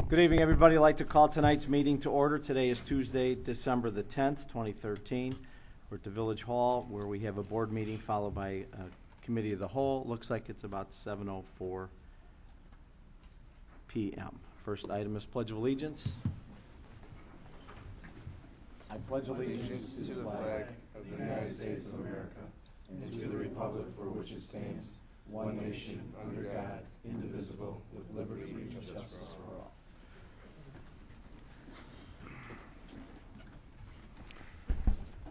Good evening, everybody. I'd like to call tonight's meeting to order. Today is Tuesday, December the 10th, 2013. We're at the Village Hall where we have a board meeting followed by a committee of the whole. Looks like it's about 7:04 p.m. First item is Pledge of Allegiance. I pledge allegiance to the flag of the United States of America and to the republic for which it stands, one nation, under God, indivisible, with liberty and justice for all.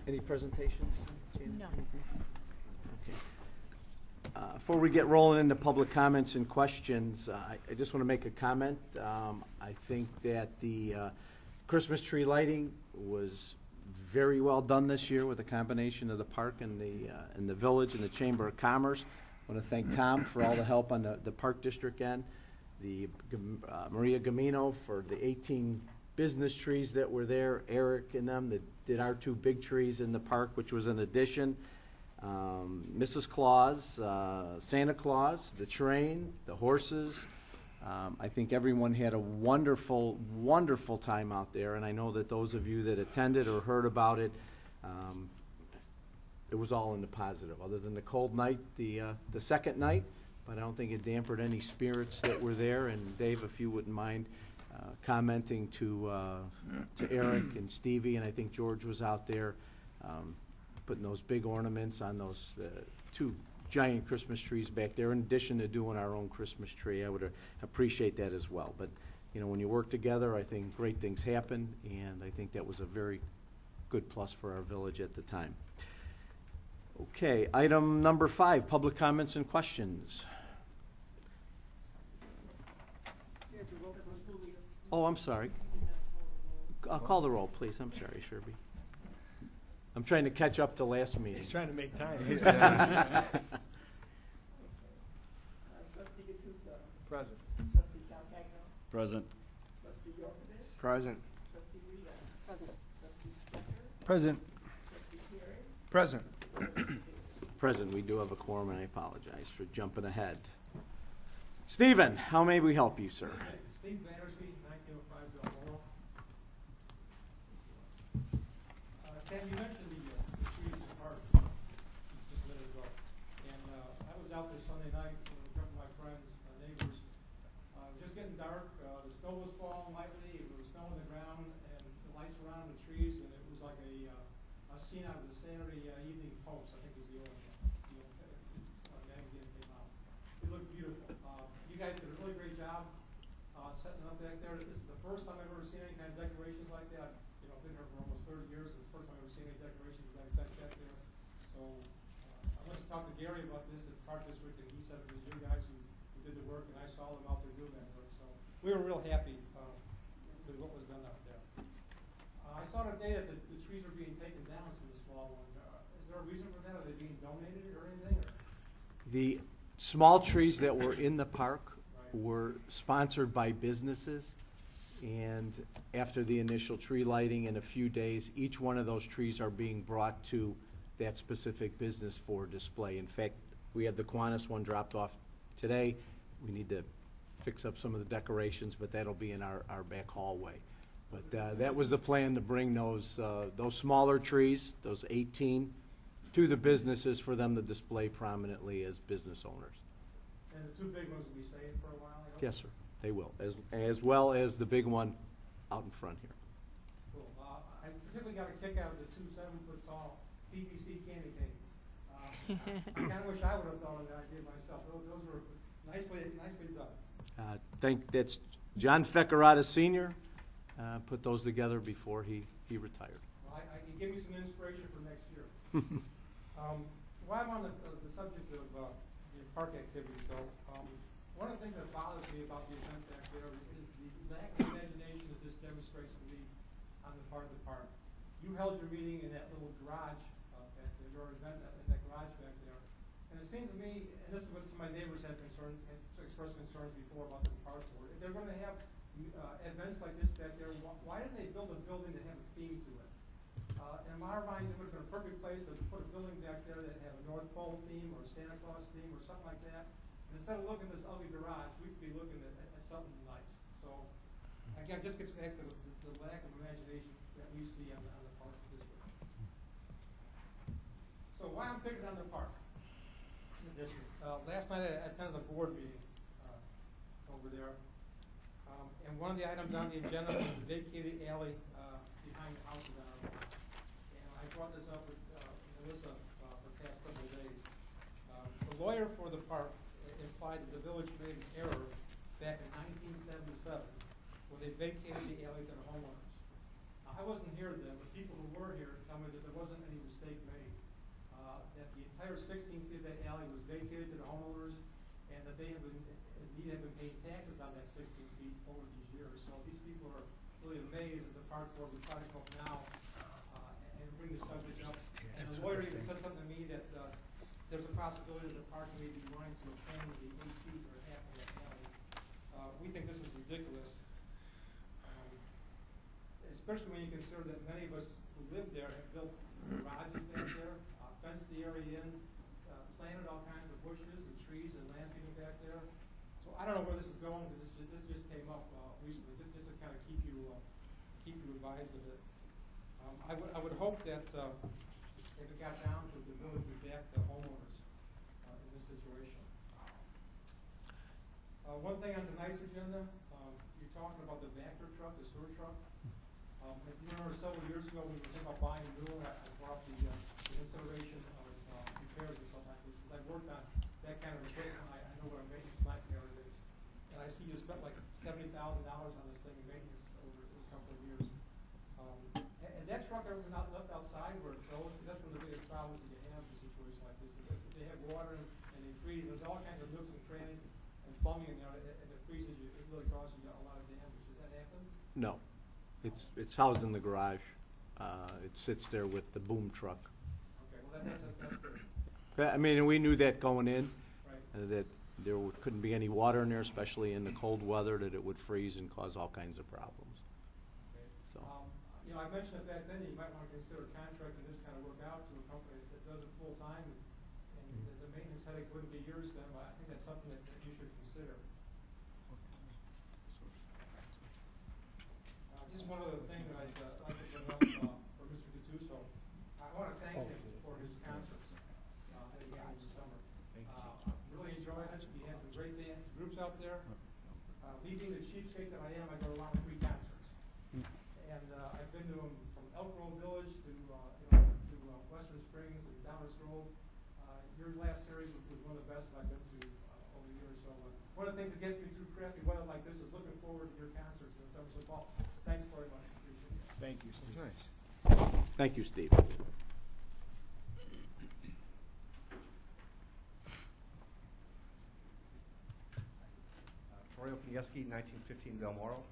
Any presentations? No. Okay. Before we get rolling into public comments and questions, I just want to make a comment. I think that the Christmas tree lighting was very well done this year with a combination of the park and the village and the Chamber of Commerce. I want to thank Tom for all the help on the Park District end, Maria Gamino for the 18 business trees that were there, Eric and them that did our 2 big trees in the park, which was an addition. Mrs. Claus, Santa Claus, the train, the horses. I think everyone had a wonderful, wonderful time out there, and I know that those of you that attended or heard about it, it was all in the positive, other than the cold night, the second night, but I don't think it dampened any spirits that were there. And Dave, if you wouldn't mind commenting to Eric and Stevie, and I think George was out there putting those big ornaments on those 2 giant Christmas trees back there, in addition to doing our own Christmas tree. I would appreciate that as well. But, you know, when you work together, I think great things happen, and I think that was a very good plus for our village at the time. Okay, item number 5, public comments and questions. Oh, I'm sorry. I'll call the roll, please. I'm sorry, Sherby. I'm trying to catch up to last meeting. He's trying to make time. Trustee Gattuso. Present. Trustee Calcagno. Present. Trustee Yorkovich. Present. Trustee Rita. Present. Trustee Stecker. Present. Trustee Perry. Present. Present, we do have a quorum, and I apologize for jumping ahead. Stephen, how may we help you, sir? Steve Battersby, 1905 Balboa. Sam, you mentioned the trees in the park just a minute ago. And I was out there Sunday night with a couple of my friends, neighbors. It was just getting dark. The snow was falling lightly. There was snow on the ground and the lights around the trees. And it was like a scene out of the Saturday Evening Post, I think was the old magazine that came out. It looked beautiful. You guys did a really great job setting up back there. This is the first time I've ever seen any kind of decorations like that. I've been here for almost 30 years. It's the first time I've ever seen any decorations like that back there. So I went to talk to Gary about this at the Park District, and he said it was you guys who did the work, and I saw them out there doing that work. So we were real happy with what was done out there. I saw today that the trees are being taken down, some of the small ones. Is there a reason for that? Are they being donated or anything? Or? The small trees that were in the park were sponsored by businesses, and after the initial tree lighting in a few days, each one of those trees are being brought to that specific business for display. In fact, we had the Kiwanis one dropped off today. We need to fix up some of the decorations, but that'll be in our back hallway. But that was the plan, to bring those smaller trees, those 18, to the businesses for them to display prominently as business owners. And the 2 big ones will be staying for a while? Yes, sir. They will, as well as the big one out in front here. Cool. I particularly got a kick out of the 2 7-foot-tall PVC candy canes. I kind of wish I would have thought of that idea myself. Those were nicely done. I think that's John Feckerata Sr. Put those together before he retired. Well, he gave me some inspiration for next year. While I'm on the subject of the park activities, though, one of the things that bothers me about the event back there is the lack of imagination that this demonstrates to me on the part of the park. You held your meeting in that little garage back there, your event in that garage back there. And it seems to me, and this is what some of my neighbors have expressed concerns before about the park board, if they're going to have events like this back there, why didn't they build a building that had a theme to it? In my minds, it would have been a perfect place to put a building back there that had a North Pole theme or a Santa Claus theme or something like that. And instead of looking at this ugly garage, we could be looking at something nice. So again, just gets back to the lack of imagination that we see on the park district. So why I'm picking on the park in the district? Last night I attended a board meeting over there, and one of the items on the agenda was the vacated alley behind the houses on our block. And I brought this up with Melissa for the past couple of days. The lawyer for the park implied that the village made an error back in 1977 when they vacated the alley to the homeowners. I wasn't here then, but people who were here tell me that there wasn't any mistake made. That the entire 16 feet of that alley was vacated to the homeowners, and that they have been paying taxes on that 16 feet over these years. So these people are really amazed at the park board would try to come now and bring the subject up. And the lawyer even said something to me that there's a possibility that the park may be wanting to obtain the 8 feet or half of that alley. We think this is ridiculous, especially when you consider that many of us who live there have built garages back there, fenced the area in, planted all kinds of bushes and trees and landscaping back there. So I don't know where this is going, but this just came up recently, just to kind of keep you advised of it. I would hope that if it got down to the village would back the homeowners in this situation. One thing on tonight's agenda, you're talking about the Vector truck, the sewer truck. If you remember several years ago, we were thinking about buying a new one. I brought the consideration of repairs and stuff like this, because I've worked on that kind of equipment. I know what a maintenance nightmare it is. And I see you spent like $70,000 on this thing in maintenance over a couple of years. Has that truck ever been left outside where it goes? That's one of the biggest problems that you have in a situation like this. If they have water and they freeze, there's all kinds of nooks and crannies and plumbing in there, and it freezes you. It really causes you a lot of damage. Does that happen? No. It's housed in the garage. It sits there with the boom truck. Okay, well that's good. I mean, and we knew that going in, Right. that there couldn't be any water in there, especially in the cold weather, that it would freeze and cause all kinds of problems. Okay. So. You know, I mentioned it back then, you might want to consider contracting this kind of work out to a company that does it full time, and the maintenance headache wouldn't be yours then, but I think that's something that you should consider. Just one other thing that I'd like to bring up for Mr. Gattuso. I want to thank him for his concerts that he had in the summer. Really enjoyed it. He had some great dance groups out there. Me being the cheapskate that I am, I go to a lot of free concerts. And I've been to them from Elk Grove Village to Western Springs and Downers Grove. Your last series was one of the best I've been to over the years. So one of the things that gets me through crappy weather like this is looking forward to your concerts in the summer. So Paul, thanks very much. Appreciate it. Thank you, Steve. Nice. Thank you, Steve. Troy Opieski, 1915 Balmoral.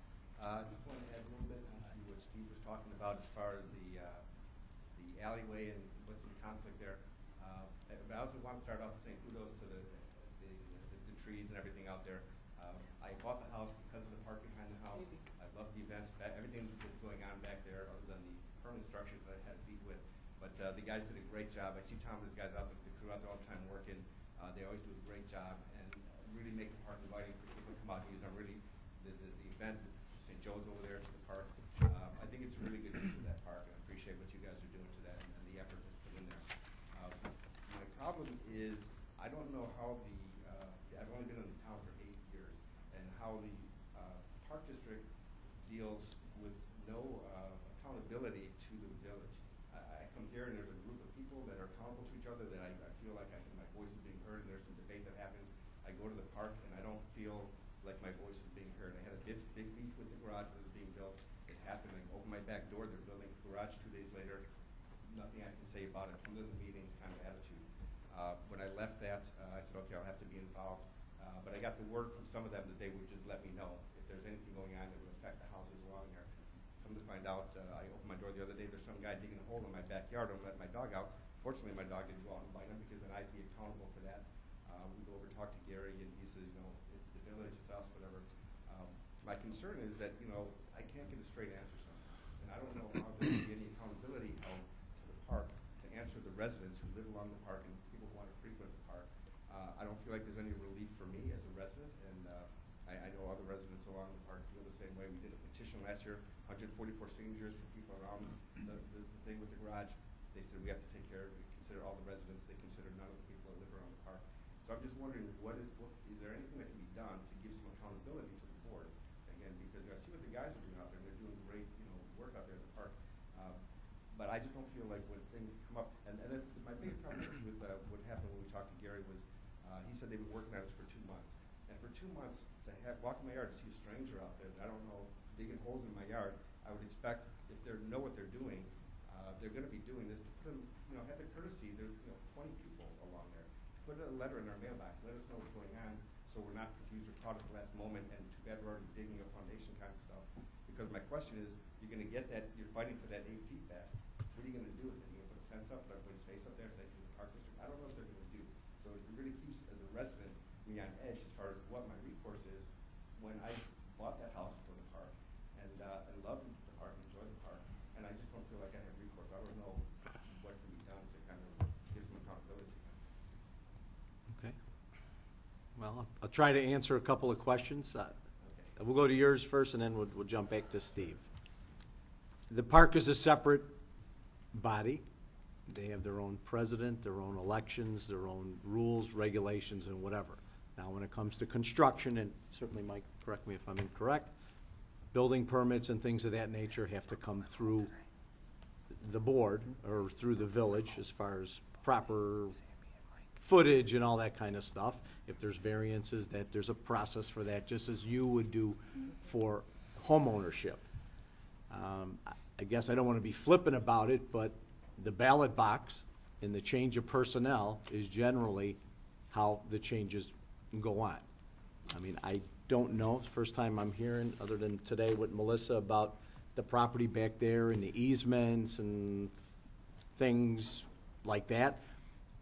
Just want to add a little bit onto what Steve was talking about as far as the alleyway and what's in conflict there. But I also want to start off saying kudos to the trees and everything out there. I bought the house because of the park behind the house. I love the events, everything that's going on back there, other than the permanent structures that I had to beat with. But the guys did a great job. I see Tom and his guys out there, the crew out there all the time working. They always do a great job and really make the park inviting for people to come out and use. The event, St. Joe's over there to the park. I think it's a really good use of that park, and I appreciate what you guys are doing to that and the effort that's put in there. My problem is I don't know how I've only been in the town for 8 years, and how the park district deals with no accountability to the village. I come here and there's a group of people that are accountable to each other that I feel like my voice is being heard, and there's some debate that happens. I go to the park and I don't feel like my voice is being heard. I had a big beef with the garage that was being built. It happened. I opened my back door. They're building a garage 2 days later. Nothing I can say about it. Come to the meetings kind of attitude. When I left that, I said, okay, I'll have to be involved. But I got the word from some of them that they would just let me know if there's anything going on that would affect the houses along there. Come to find out, I opened my door the other day. There's some guy digging a hole in my backyard. I'm letting my dog out. Fortunately, my dog didn't go out and bite him, because then I'd be accountable for that. We go over and talk to Gary, and he says, it's the village, it's us, whatever. My concern is that, I can't get a straight answer sometimes. And I don't know how there can be any accountability held to the park to answer the residents who live along the park and people who want to frequent the park. I don't feel like there's any relief for me as a resident, and I know other residents along the park feel the same way. We did it with petition last year, 144 signatures from people around the thing with the garage. They said we have to take care of, we consider all the residents, they consider none of the people that live around the park. So I'm just wondering, is there anything that can be done to give some accountability to the board? Again, because I see what the guys are doing out there, and they're doing great, work out there in the park. But I just don't feel like when things come up, and my big problem with what happened when we talked to Gary was, he said they've been working on this for 2 months. And for 2 months, to walk in my yard to see a stranger out there that I don't know, digging holes in my yard, I would expect, if they know what they're doing, they're going to be doing this, to put them, have the courtesy, there's 20 people along there. Put a letter in our mailbox, let us know what's going on, so we're not confused or caught at the last moment, and too bad we're already digging a foundation kind of stuff. Because my question is, you're going to get that, you're fighting for that 8 feet back. What are you going to do with it? Are you going to put a fence up, put everybody's face up there, take it to the park district? I don't know what they're going to do. So it really keeps, as a resident, me on edge as far as what my recourse is when I bought that house for the park and loved the park, enjoyed the park, and I just don't feel like I have recourse. I don't know what can be done to kind of give some accountability. Okay. Well, I'll try to answer a couple of questions. We'll go to yours first, and then we'll jump back to Steve. The park is a separate body. They have their own president, their own elections, their own rules, regulations, and whatever. Now, when it comes to construction, and certainly Mike, correct me if I'm incorrect, building permits and things of that nature have to come through the board or through the village as far as proper footage and all that kind of stuff. If there's variances, that there's a process for that, just as you would do for home ownership. I guess I don't want to be flippant about it, but the ballot box and the change of personnel is generally how the changes go on. I mean, I don't know, it's the first time I'm hearing, other than today with Melissa, about the property back there and the easements and things like that.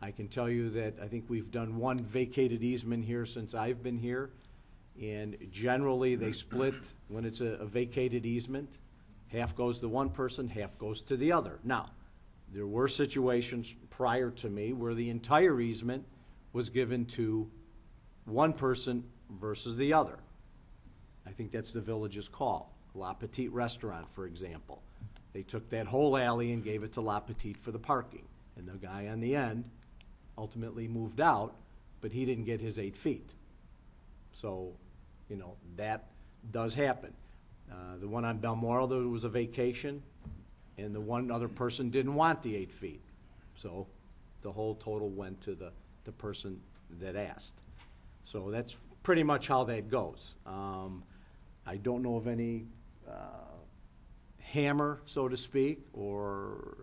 I can tell you that I think we've done one vacated easement here since I've been here, and generally they split when it's a vacated easement. Half goes to one person, half goes to the other. Now, there were situations prior to me where the entire easement was given to one person versus the other. I think that's the village's call. La Petite Restaurant, for example. They took that whole alley and gave it to La Petite for the parking. And the guy on the end ultimately moved out, but he didn't get his 8 feet. So, that does happen. The one on Balmoral, there was a vacation, and the one other person didn't want the 8 feet. So the whole total went to the person that asked. So that's pretty much how that goes. I don't know of any hammer, so to speak, or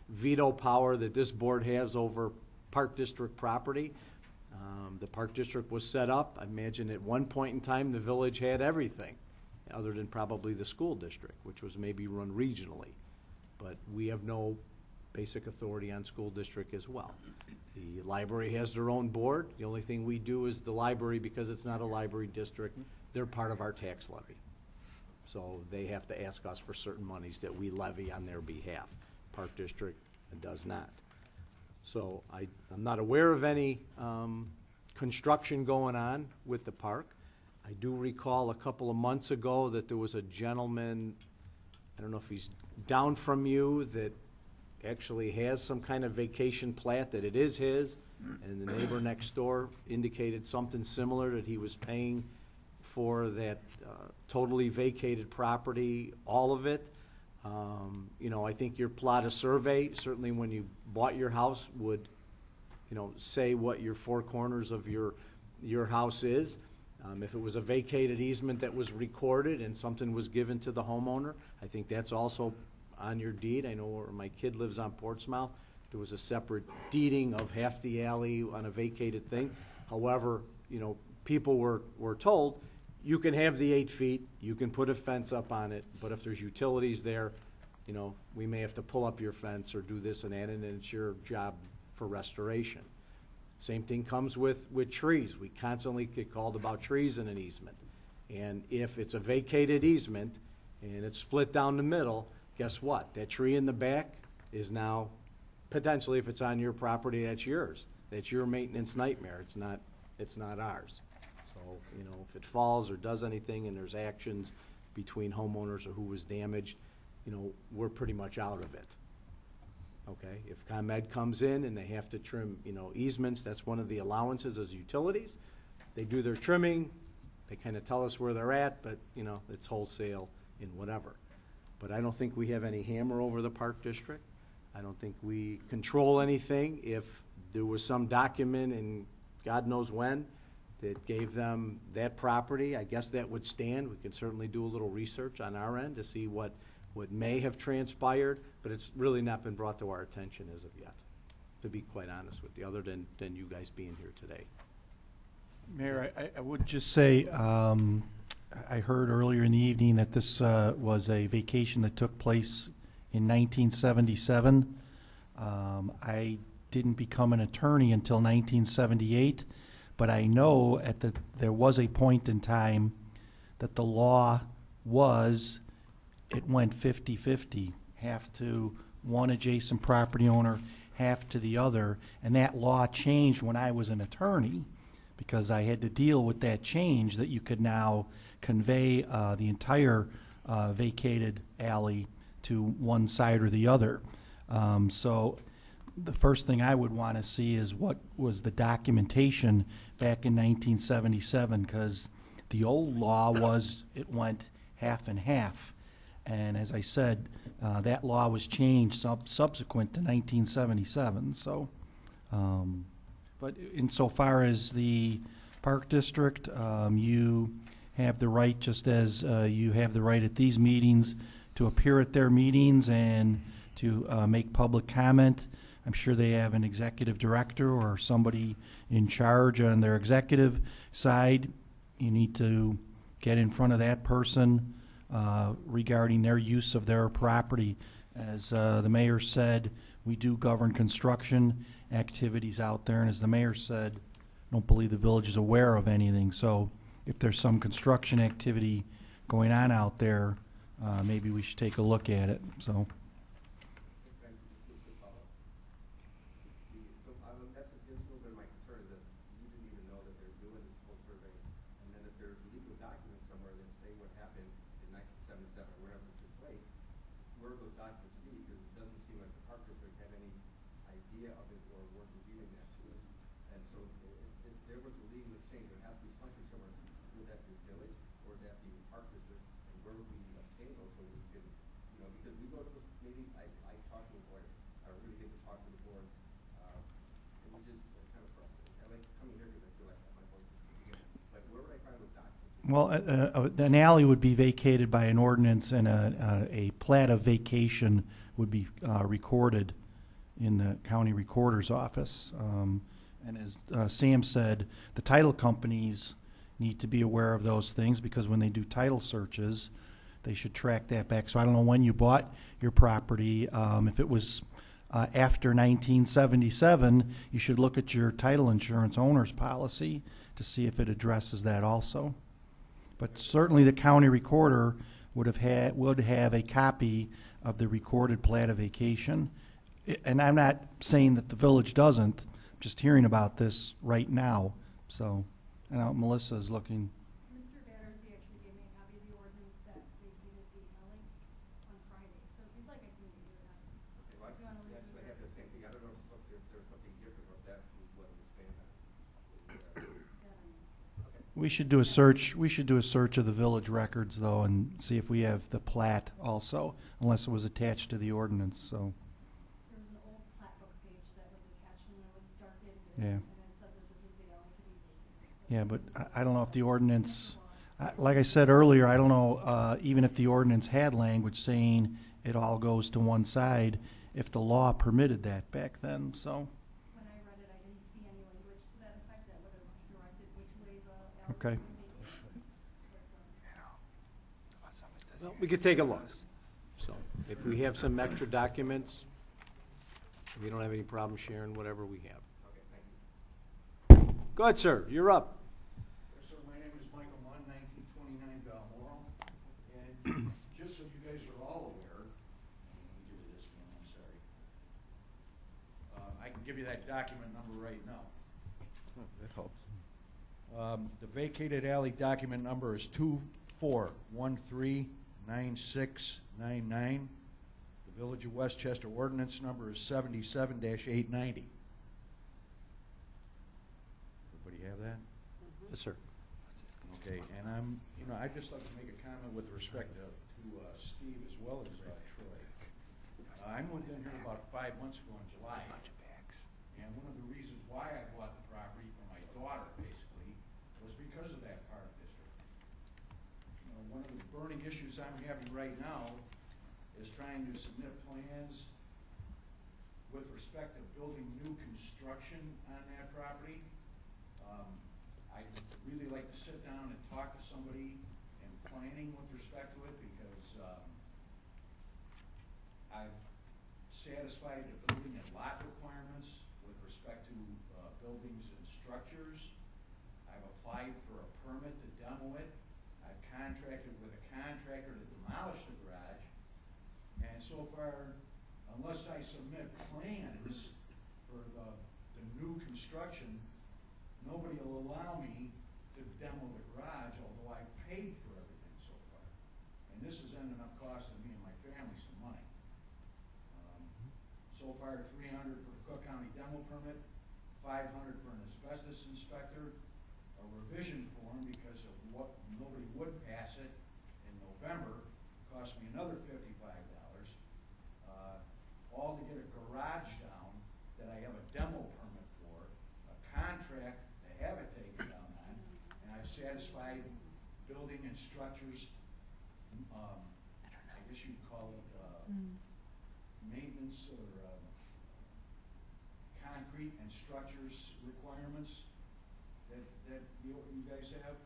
veto power that this board has over Park District property. The Park District was set up, I imagine at one point in time the village had everything, other than probably the school district, which was maybe run regionally. But we have no basic authority on school district as well. The library has their own board. The only thing we do is the library, because it's not a library district, they're part of our tax levy. So they have to ask us for certain monies that we levy on their behalf. Park District does not. So I'm not aware of any construction going on with the park. I do recall a couple of months ago that there was a gentleman, I don't know if he's down from you, that actually has some kind of vacation plat that it is his, and the neighbor next door indicated something similar, that he was paying for that totally vacated property, all of it. I think your plot of survey, certainly when you bought your house, would say what your four corners of your house is. If it was a vacated easement that was recorded and something was given to the homeowner, I think that's also on your deed. I know where my kid lives on Portsmouth. There was a separate deeding of half the alley on a vacated thing. However, people were told, you can have the 8 feet, you can put a fence up on it, but if there's utilities there, we may have to pull up your fence or do this and that, and then it's your job for restoration. Same thing comes with trees. We constantly get called about trees in an easement. And if it's a vacated easement and it's split down the middle, guess what? That tree in the back is now, potentially, if it's on your property, that's yours. That's your maintenance nightmare. It's not ours. So, if it falls or does anything and there's actions between homeowners or who was damaged, you know, we're pretty much out of it. Okay, if ComEd comes in and they have to trim, you know, easements, that's one of the allowances as utilities. They do their trimming, they kind of tell us where they're at, but, you know, it's wholesale in whatever. But I don't think we have any hammer over the Park District. I don't think we control anything. If there was some document, and God knows when, that gave them that property, I guess that would stand. We can certainly do a little research on our end to see what may have transpired, but it's really not been brought to our attention as of yet, to be quite honest with you, other than you guys being here today. Mayor, I would just say, I heard earlier in the evening that this was a vacation that took place in 1977. I didn't become an attorney until 1978, but I know there was a point in time that the law was, it went 50-50, half to one adjacent property owner, half to the other, and that law changed when I was an attorney, because I had to deal with that change that you could now convey the entire vacated alley to one side or the other. So the first thing I would want to see is what was the documentation back in 1977, because the old law was it went half and half. And as I said, that law was changed subsequent to 1977. So, but insofar as the Park District, you have the right, just as you have the right at these meetings, to appear at their meetings and to make public comment. I'm sure they have an executive director or somebody in charge on their executive side. You need to get in front of that person regarding their use of their property. As the mayor said, we do govern construction activities out there, and as the mayor said, I don't believe the village is aware of anything. So if there's some construction activity going on out there, maybe we should take a look at it. So. That's a little bit of my concern, is that you didn't even know that they're doing this whole survey, and then if there's legal documents somewhere that say what happened in 1977 or whatever took place, where would those documents be? Because it doesn't seem like the Park District had any idea of it or was revealing that to us. And so if there was a legal exchange, there has to be something somewhere. Would that be the village, or would that be the Park District? And where would we obtain those so we can, you know, because we go to those meetings, I talk to the board, I really get to talk to the board. And we just kind of frustrated. I like coming here because I feel like my voice is coming in. But where would I find those documents? Well, an alley would be vacated by an ordinance, and a plat of vacation would be recorded in the county recorder's office. And as Sam said, the title companies need to be aware of those things, because when they do title searches, they should track that back. So I don't know when you bought your property. If it was after 1977, you should look at your title insurance owner's policy to see if it addresses that also. But certainly the county recorder would have a copy of the recorded plat of vacation. And I'm not saying that the village doesn't. I'm just hearing about this right now. So, I know Melissa is looking. Mr. Battersby actually gave me a copy of the ordinance that vacated the alley on Friday. So if you'd like, I can give you that. Okay, well, If you wanna leave actually, I it have the same thing. I don't know if there's something different or if that was what was saying that. We should do a search. We should do a search of the village records, though, and see if we have the plat also, unless it was attached to the ordinance. So. There was an old plat book page that was attached and it was darkened. Yeah. And it says that this is the alley to be vacated. Yeah, but I don't know if the ordinance, like I said earlier, I don't know even if the ordinance had language saying it all goes to one side, if the law permitted that back then. So. When I read it, I didn't see any language to that effect that would have directed which way the alley Okay. would be vacated. Well, we could take a look. So if we have some extra documents, we don't have any problem sharing whatever we have. Okay, thank you. Go ahead, sir. You're up. Sir, my name is Michael Munn, 1929 Balmoral, and just so you guys are all aware, let me give you this one, I'm sorry. I can give you that document number right now. That helps. The vacated alley document number is 4139699. The Village of Westchester ordinance number is 77-890. Everybody have that? Yes, sir. Okay, and I'd just like to make a comment with respect to Steve as well as Troy. I moved in here about 5 months ago in July, and one of the reasons why I bought the property for my daughter, basically, was because of that park district. One of the burning issues I'm having right now is trying to submit plans with respect to building new construction on that property. I'd really like to sit down and talk to somebody in planning with respect to it, because I've satisfied the building and lot requirements with respect to buildings and structures. I've applied for a permit to demo it. I've contracted with a contractor to demolish the garage. And so far, unless I submit plans for the new construction, nobody will allow me to demo the garage, although I paid for everything so far. And this is ending up costing me and my family some money. So far, $300 for the Cook County demo permit, $500 for an asbestos inspector, a revision form because of what nobody would pass it in November, cost me another $55. All to get a garage down that I have a demo permit for, a contract to have it taken down on, and I've satisfied building and structures, I guess you'd call it maintenance or concrete and structures requirements that you guys have.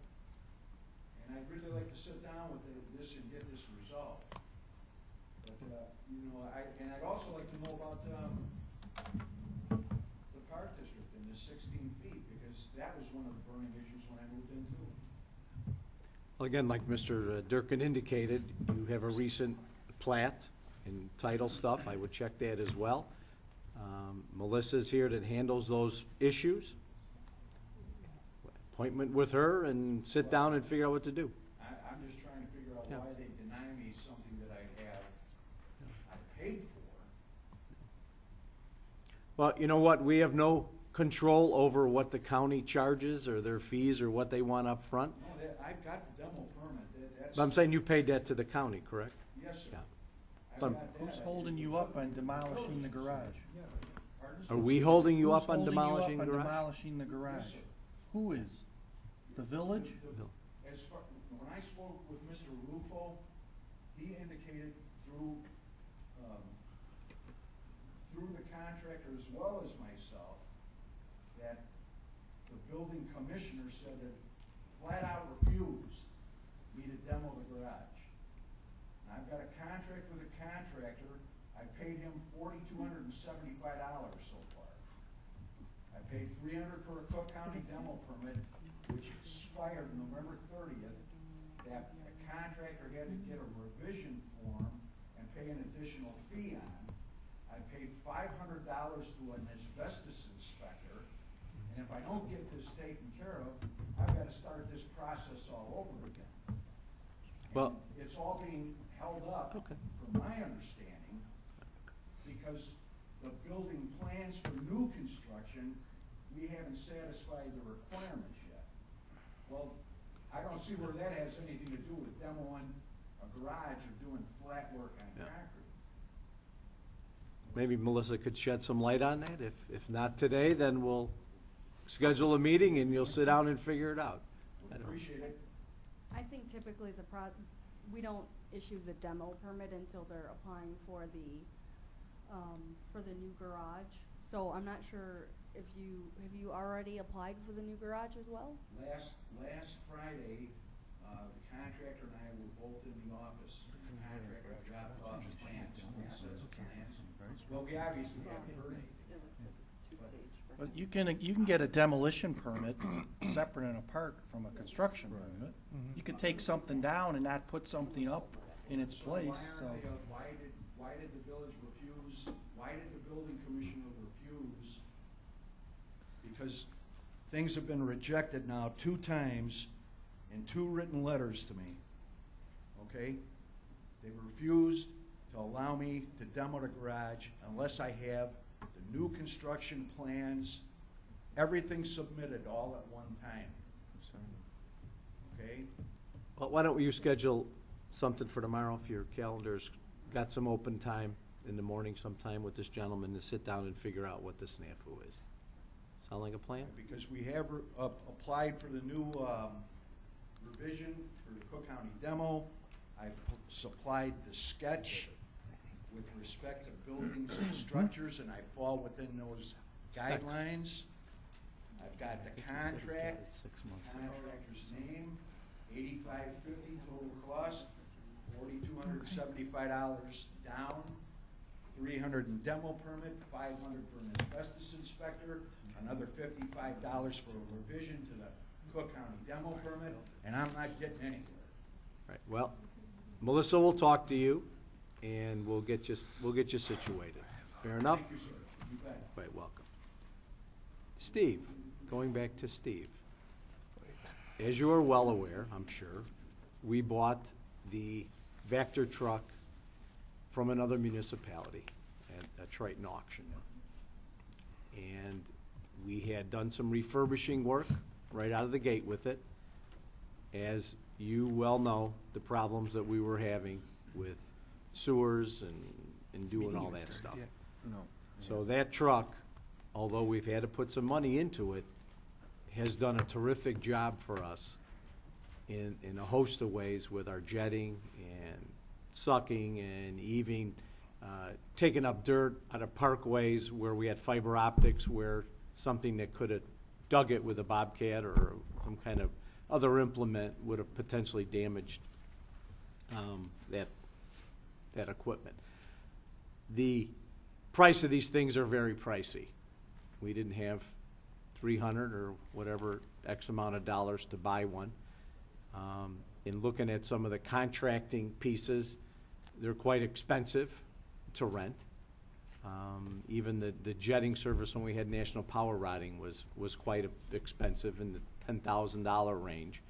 And I'd really like to sit down with this and get this resolved. But, I'd also like to know about the park district and the 16 feet, because that was one of the burning issues when I moved in too. Well, again, like Mr. Durkin indicated, you have a recent plat and title stuff. I would check that as well. Melissa's here that handles those issues. Appointment with her and sit down and figure out what to do. I'm just trying to figure out Yeah. why they deny me something that I paid for. Well, you know what? We have no control over what the county charges or their fees or what they want up front. No, I've got the demo permit. That's, But I'm saying you paid that to the county, correct? yes, sir. Yeah. I've So- got that. Who's holding you up on demolishing the garage? Yeah. Pardon? Are we holding you Who's up on holding demolishing you up the on garage? demolishing the garage? Yes, sir. Who is? The village? As far, when I spoke with Mr. Rufo, he indicated through the contractor as well as myself that the building commissioner said that flat out refused me to demo the garage. And I've got a contract with a contractor. I paid him $4,275 so far. I paid $300 for a Cook County demo permit, which expired November 30th, that the contractor had to get a revision form and pay an additional fee on. I paid $500 to an asbestos inspector, and if I don't get this taken care of, I've got to start this process all over again. Well- And it's all being held up, Okay. from my understanding, because the building plans for new construction, we haven't satisfied the requirements yet. Well, I don't see where that has anything to do with demoing a garage or doing flat work on Yeah. concrete. Maybe Melissa could shed some light on that. If not today, then we'll schedule a meeting and you'll sit down and figure it out. I Would don't- appreciate it. I think typically we don't issue the demo permit until they're applying for the new garage. So I'm not sure if have you already applied for the new garage as well? Last Friday, the contractor and I were both in the office. The contractor dropped off the plans, sets of plans. Well, we obviously haven't heard anything. It looks like it's two-stage for But you can get a demolition permit separate and apart from a construction permit. You could take something down and not put something up in its place, so. Why did the village refuse, why did the building commissioner refuse? Because things have been rejected now 2 times in 2 written letters to me. okay? They refused to allow me to demo the garage unless I have the new construction plans, everything submitted all at one time, okay? Well, why don't you schedule something for tomorrow if your calendar's got some open time in the morning sometime with this gentleman to sit down and figure out what the snafu is. Sound like a plan? Because we have applied for the new revision for the Cook County demo. I've supplied the sketch with respect to buildings and structures, and I fall within those guidelines. I've got the contract, contractor's name, $85.50 total cost, $4,275 down, $300 in demo permit, $500 for an asbestos inspector, another $55 for a revision to the Cook County demo permit, and I'm not getting anywhere. Right, well, Melissa will talk to you, and we'll get you situated. Fair enough? Thank you, sir. You bet. Quite welcome. Steve, going back to Steve. As you are well aware, I'm sure, we bought the Vector truck from another municipality at a Triton auction. And we had done some refurbishing work right out of the gate with it. As you well know, the problems that we were having with sewers and doing all that stuff. So that truck, although we've had to put some money into it, has done a terrific job for us in a host of ways with our jetting and sucking and even taking up dirt out of parkways where we had fiber optics, where something that could have dug it with a bobcat or some kind of other implement would have potentially damaged that equipment. The price of these things are very pricey. We didn't have $300 or whatever X amount of dollars to buy one. In looking at some of the contracting pieces, they're quite expensive to rent. Even the jetting service when we had National Power Rodding was quite expensive, in the $10,000 range.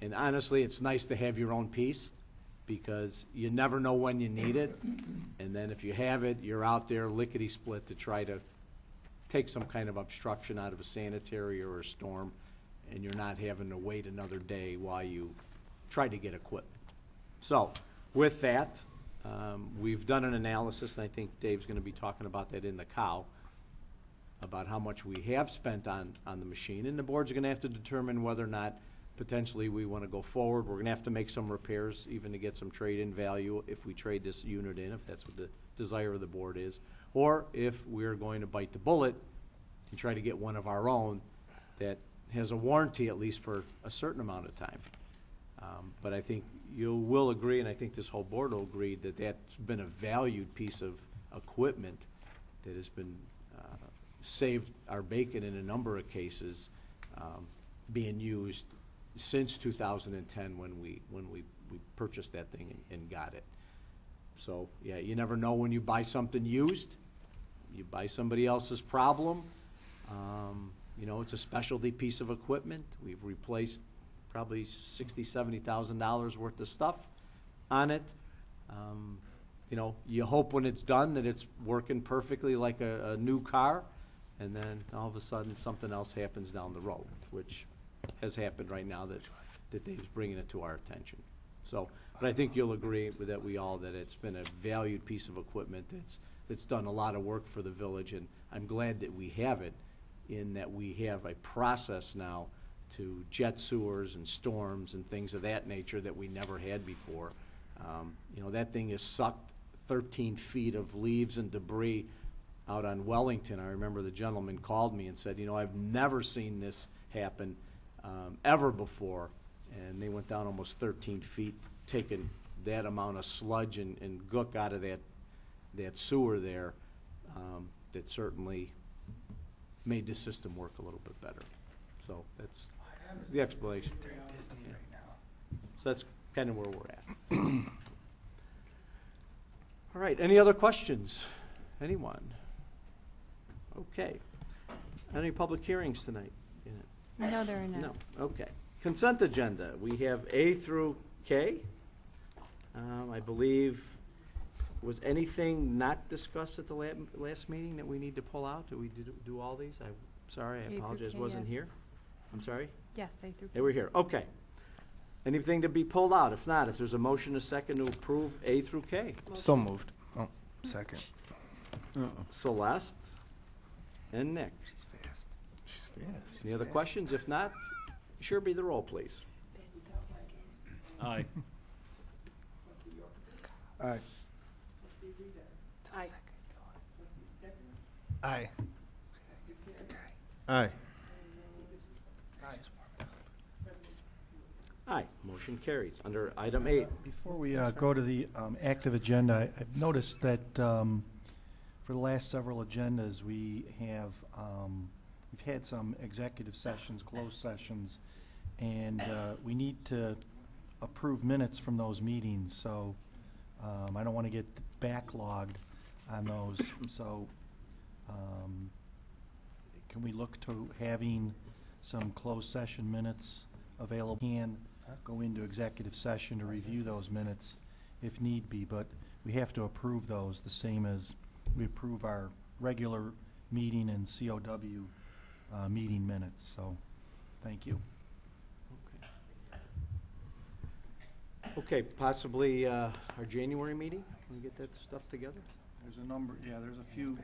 And honestly, it's nice to have your own piece, because you never know when you need it. And then if you have it, you're out there lickety-split to try to take some kind of obstruction out of a sanitary or a storm, and you're not having to wait another day while you try to get equipment. So with that, we've done an analysis, and I think Dave's going to be talking about that in the cow, about how much we have spent on the machine, and the board's going to have to determine whether or not potentially we want to go forward. We're going to have to make some repairs, even to get some trade-in value if we trade this unit in, if that's what the desire of the board is, or if we're going to bite the bullet and try to get one of our own that has a warranty at least for a certain amount of time. But I think you will agree, and I think this whole board will agree, that that's been a valued piece of equipment that has been saved our bacon in a number of cases, being used since 2010 when we purchased that thing and got it. So yeah, you never know when you buy something used. You buy somebody else's problem. You know, it's a specialty piece of equipment. We've replaced probably $60,000, $70,000 worth of stuff on it. You know, you hope when it's done that it's working perfectly like a new car, and then all of a sudden something else happens down the road, which has happened right now that Dave's bringing it to our attention. So, but I think you'll agree with that that it's been a valued piece of equipment that's done a lot of work for the village, and I'm glad that we have it, in that we have a process now to jet sewers and storms and things of that nature that we never had before. You know, that thing has sucked 13 feet of leaves and debris out on Wellington. I remember the gentleman called me and said, you know, I've never seen this happen ever before. And they went down almost 13 feet, taking that amount of sludge and gook out of that sewer there. That certainly made the system work a little bit better. So that's the explanation. So that's kind of where we're at. All right, any other questions? Anyone? Okay. Any public hearings tonight? No, there are none. No, okay. Consent agenda, we have A through K. I believe, was anything not discussed at the last meeting that we need to pull out? Did we do all these? I'm sorry, I A through apologize, K, wasn't yes. here. I'm sorry? Yes, A through K. They were here, okay. Anything to be pulled out? If not, if there's a motion, a second to approve A through K. So moved. Oh, second. Celeste and Nick. She's fast. She's fast. Any other questions? If not, sure be the roll, please. Aye. Aye. Aye. Aye. Aye. Aye, motion carries. Under item 8, Before we go to the active agenda, I've noticed that for the last several agendas, we have, we've had some executive sessions, closed sessions, and we need to approve minutes from those meetings, so I don't want to get backlogged on those, so can we look to having some closed session minutes available? Can go into executive session to review those minutes if need be, but we have to approve those the same as we approve our regular meeting and COW meeting minutes, so thank you. okay, possibly our January meeting? Can we get that stuff together? There's a number, yeah, there's a few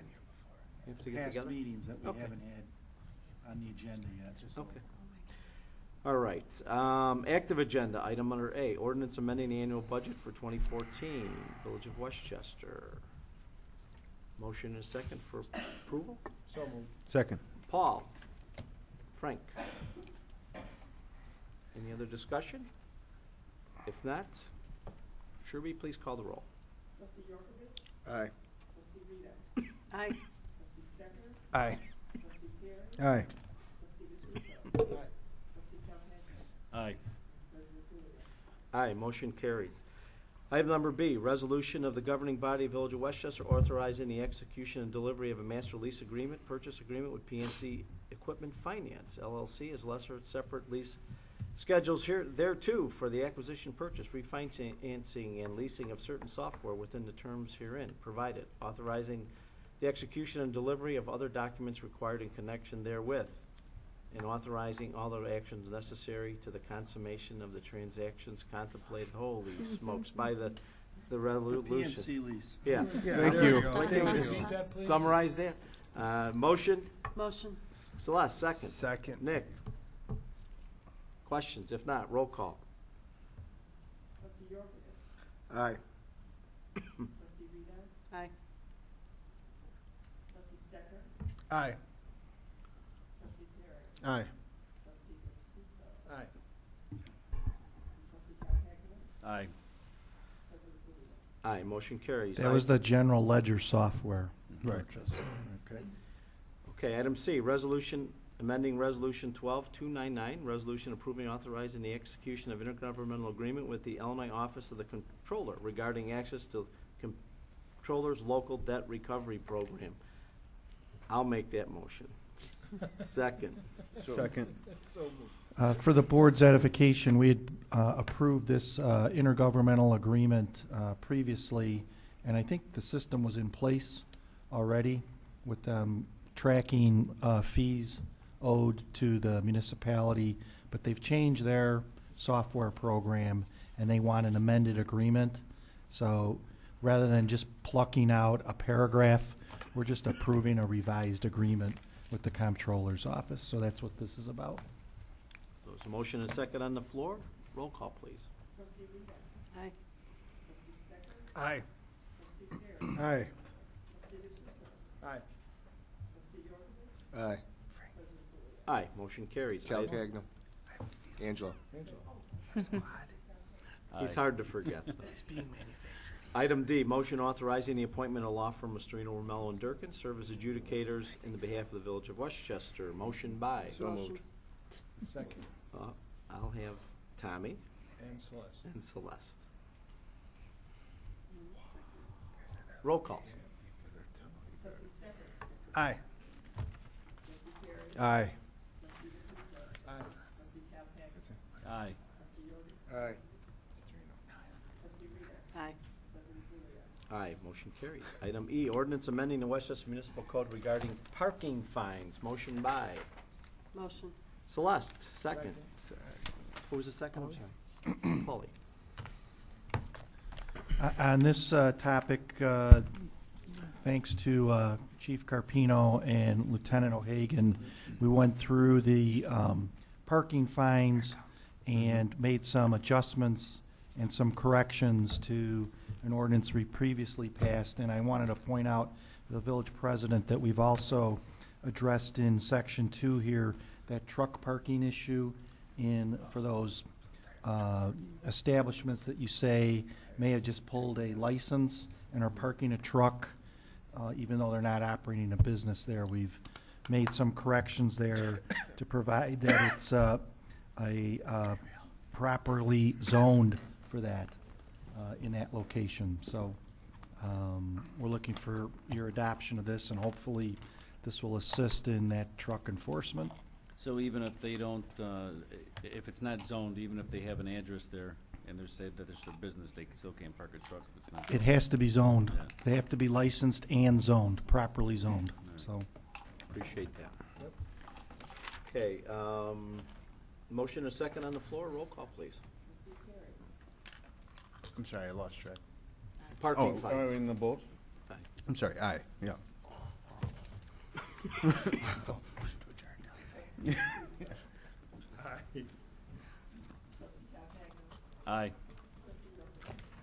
We have to get past together? meetings that we Okay. haven't had on the agenda yet. so- Okay. All right, active agenda, item under A, ordinance amending the annual budget for 2014, Village of Westchester. Motion and a second for approval? So moved. Second. Paul? Frank? Any other discussion? If not, Sherby, please call the roll. Aye. Aye. Aye. Aye. Aye. Aye, motion carries. Item number B, resolution of the governing body of Village of Westchester authorizing the execution and delivery of a master lease agreement, purchase agreement with PNC Equipment Finance LLC as lesser separate lease schedules here, thereto for the acquisition, purchase, refinancing, and leasing of certain software within the terms herein provided, authorizing the execution and delivery of other documents required in connection therewith, and authorizing all other actions necessary to the consummation of the transactions contemplated, holy smokes, by the The resolution. PNC lease. Yeah. Thank you. Thank you. Summarize that. Motion, Motion. Celeste, second. Second. Nick. Questions? If not, roll call. Aye. Aye. Aye. Aye. Aye. Aye. Aye, motion carries. That was the general ledger software Right. purchase. Okay. Okay, item C, resolution amending Resolution 12299, resolution approving authorizing the execution of intergovernmental agreement with the Illinois Office of the Comptroller regarding access to Comptroller's local debt recovery program. I'll make that motion. Second. Second. For the board's edification, we had approved this intergovernmental agreement previously, and I think the system was in place already with tracking fees owed to the municipality, but they've changed their software program, and they want an amended agreement. So rather than just plucking out a paragraph, we're just approving a revised agreement with the comptroller's office. So that's what this is about. There's a motion and a second on the floor. Roll call, please. Aye. Aye. Aye. Aye. Aye. Aye, motion carries. Item- Cagnon. Angela. He's hard to forget. Item D, motion authorizing the appointment of law firm Mastrino, Romello, and Durkin, serve as adjudicators in the behalf of the Village of Westchester. Motion by. So moved. Second. I'll have Tommy And Celeste. and Celeste. Roll call. Aye. Aye. Aye. Aye. Aye, motion carries. Item E, ordinance amending the Westchester Municipal Code regarding parking fines. Motion by Motion. Celeste, second. Who was the second? I'm sorry. Polly. On this topic, thanks to Chief Carpino and Lieutenant O'Hagan, we went through the parking fines and made some adjustments and some corrections to an ordinance we previously passed. And I wanted to point out to the village president that we've also addressed in section 2 here that truck parking issue for those establishments that you say may have just pulled a license and are parking a truck, even though they're not operating a business there. We've made some corrections there to provide that it's properly zoned for that in that location. So we're looking for your adoption of this, and hopefully this will assist in that truck enforcement. So even if they don't, if it's not zoned, even if they have an address there and they're saying that it's their business, they still can't park a truck if it's not. It has to be zoned. Yeah. They have to be licensed and zoned, properly zoned. So Appreciate that. Okay, motion and a second on the floor. Roll call, please. I'm sorry, I lost track. Parking Oh, fines. in the both? Aye. I'm sorry, aye, yeah. Aye.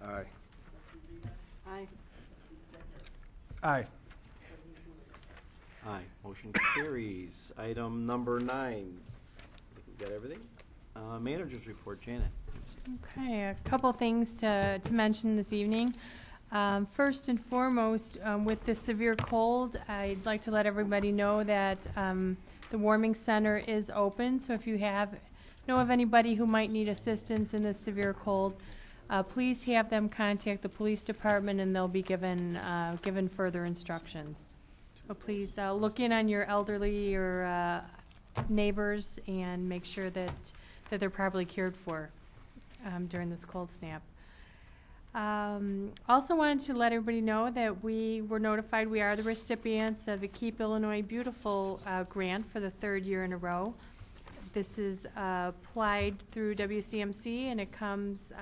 Aye. Aye. Aye. Aye, motion carries. Item number 9. I think we got everything. Managers report, Janet. Okay, a couple things to mention this evening. First and foremost, with this severe cold, I'd like to let everybody know that the warming center is open. So if you know of anybody who might need assistance in this severe cold, please have them contact the police department, and they'll be given further instructions. So please look in on your elderly or neighbors and make sure that they're properly cared for during this cold snap. Also wanted to let everybody know that we were notified we are the recipients of the Keep Illinois Beautiful grant for the 3rd year in a row. This is applied through WCMC, and it comes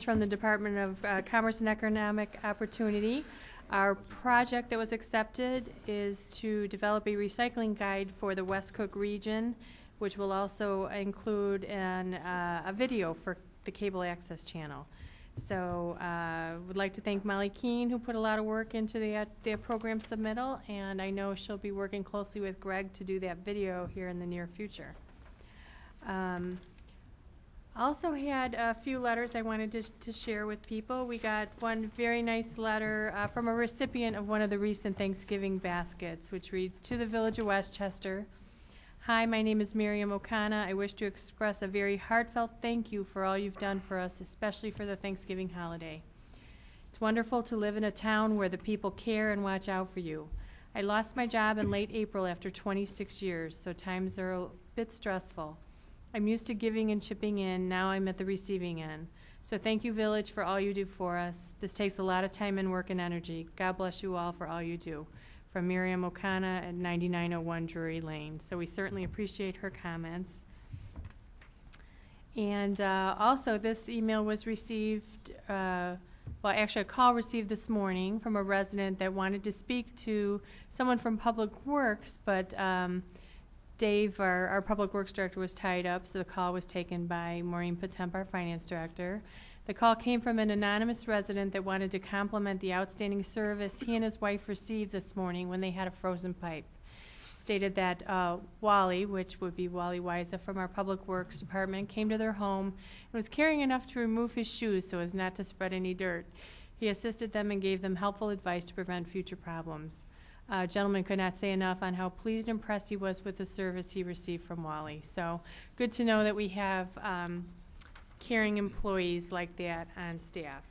from the Department of Commerce and Economic Opportunity. Our project that was accepted is to develop a recycling guide for the West Cook region, which will also include a video for the cable access channel. So would like to thank Molly Keene, who put a lot of work into the program submittal, and I know she'll be working closely with Greg to do that video here in the near future. Also had a few letters I wanted to share with people. We got one very nice letter from a recipient of one of the recent Thanksgiving baskets, which reads, "To the Village of Westchester. Hi, my name is Miriam O'Connor. I wish to express a very heartfelt thank you for all you've done for us, especially for the Thanksgiving holiday. It's wonderful to live in a town where the people care and watch out for you. I lost my job in late April after 26 years, so times are a bit stressful. I'm used to giving and chipping in. Now I'm at the receiving end. So thank you, Village, for all you do for us. This takes a lot of time and work and energy. God bless you all for all you do." From Miriam O'Connor at 9901 Drury Lane. So we certainly appreciate her comments. And also this email was received, well, actually a call received this morning from a resident that wanted to speak to someone from Public Works, but Dave, our Public Works Director, was tied up, so the call was taken by Maureen Patemp, our Finance Director. The call came from an anonymous resident that wanted to compliment the outstanding service he and his wife received this morning when they had a frozen pipe. Stated that Wally, which would be Wally Wiza from our Public Works Department, came to their home and was caring enough to remove his shoes so as not to spread any dirt. He assisted them and gave them helpful advice to prevent future problems. Gentleman could not say enough on how pleased and impressed he was with the service he received from Wally. So good to know that we have caring employees like that on staff.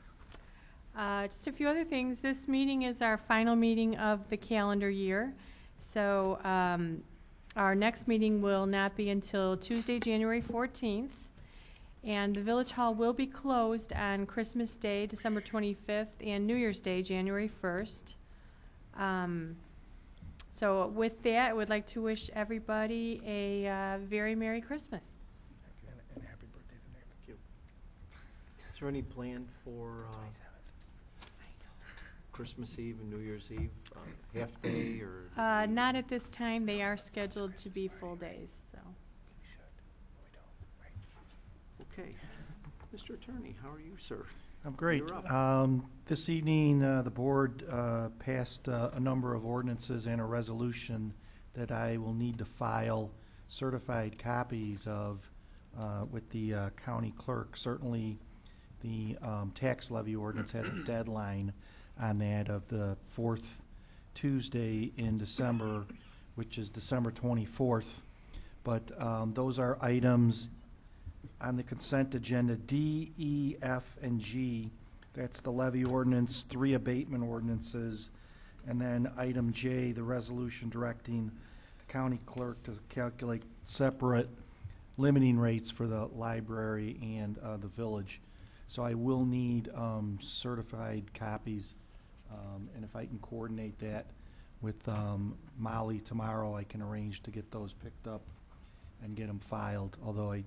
Just a few other things. This meeting is our final meeting of the calendar year. So our next meeting will not be until Tuesday, January 14th. And the Village Hall will be closed on Christmas Day, December 25th, and New Year's Day, January 1st. So with that, I would like to wish everybody a very Merry Christmas. And happy birthday to Nick. Thank you. Is there any plan for Christmas Eve and New Year's Eve, half day or? Not at this time. They are scheduled to be full days, so. Okay. Mr. Attorney, how are you, sir? I'm great. You're up. This evening, the board passed a number of ordinances and a resolution that I will need to file certified copies of with the county clerk. Certainly, the tax levy ordinance has a deadline on that of the fourth Tuesday in December, which is December 24th. But those are items on the consent agenda, D, E, F, and G. That's the levy ordinance, 3 abatement ordinances, and then item J, the resolution directing the county clerk to calculate separate limiting rates for the library and the village. So I will need certified copies, and if I can coordinate that with Molly tomorrow, I can arrange to get those picked up and get them filed, although I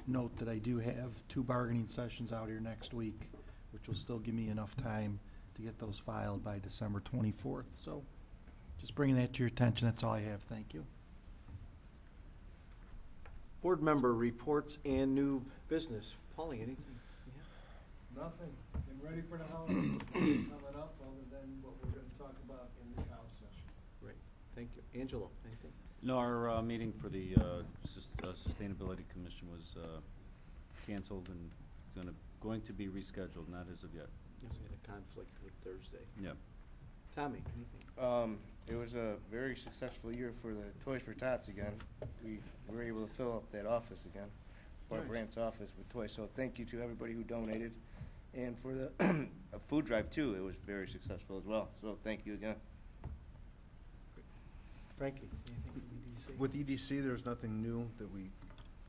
note that I do have 2 bargaining sessions out here next week, which will still give me enough time to get those filed by December 24th. So just bringing that to your attention, that's all I have. Thank you. Board member reports and new business. Paulie, anything? Nothing. Getting ready for the holidays coming up, other than what we're going to talk about in the cow session. Great, thank you. Angelo, anything? No, our meeting for the Sustainability Commission was canceled and going to be rescheduled, not as of yet. We had a conflict with Thursday. Yeah. Tommy, anything? It was a very successful year for the Toys for Tots again. We were able to fill up that office again, Bart Nice. Brandt's office with toys. So thank you to everybody who donated. And for the food drive too, it was very successful as well. So thank you again. Frankie, anything from EDC? With EDC, there's nothing new that we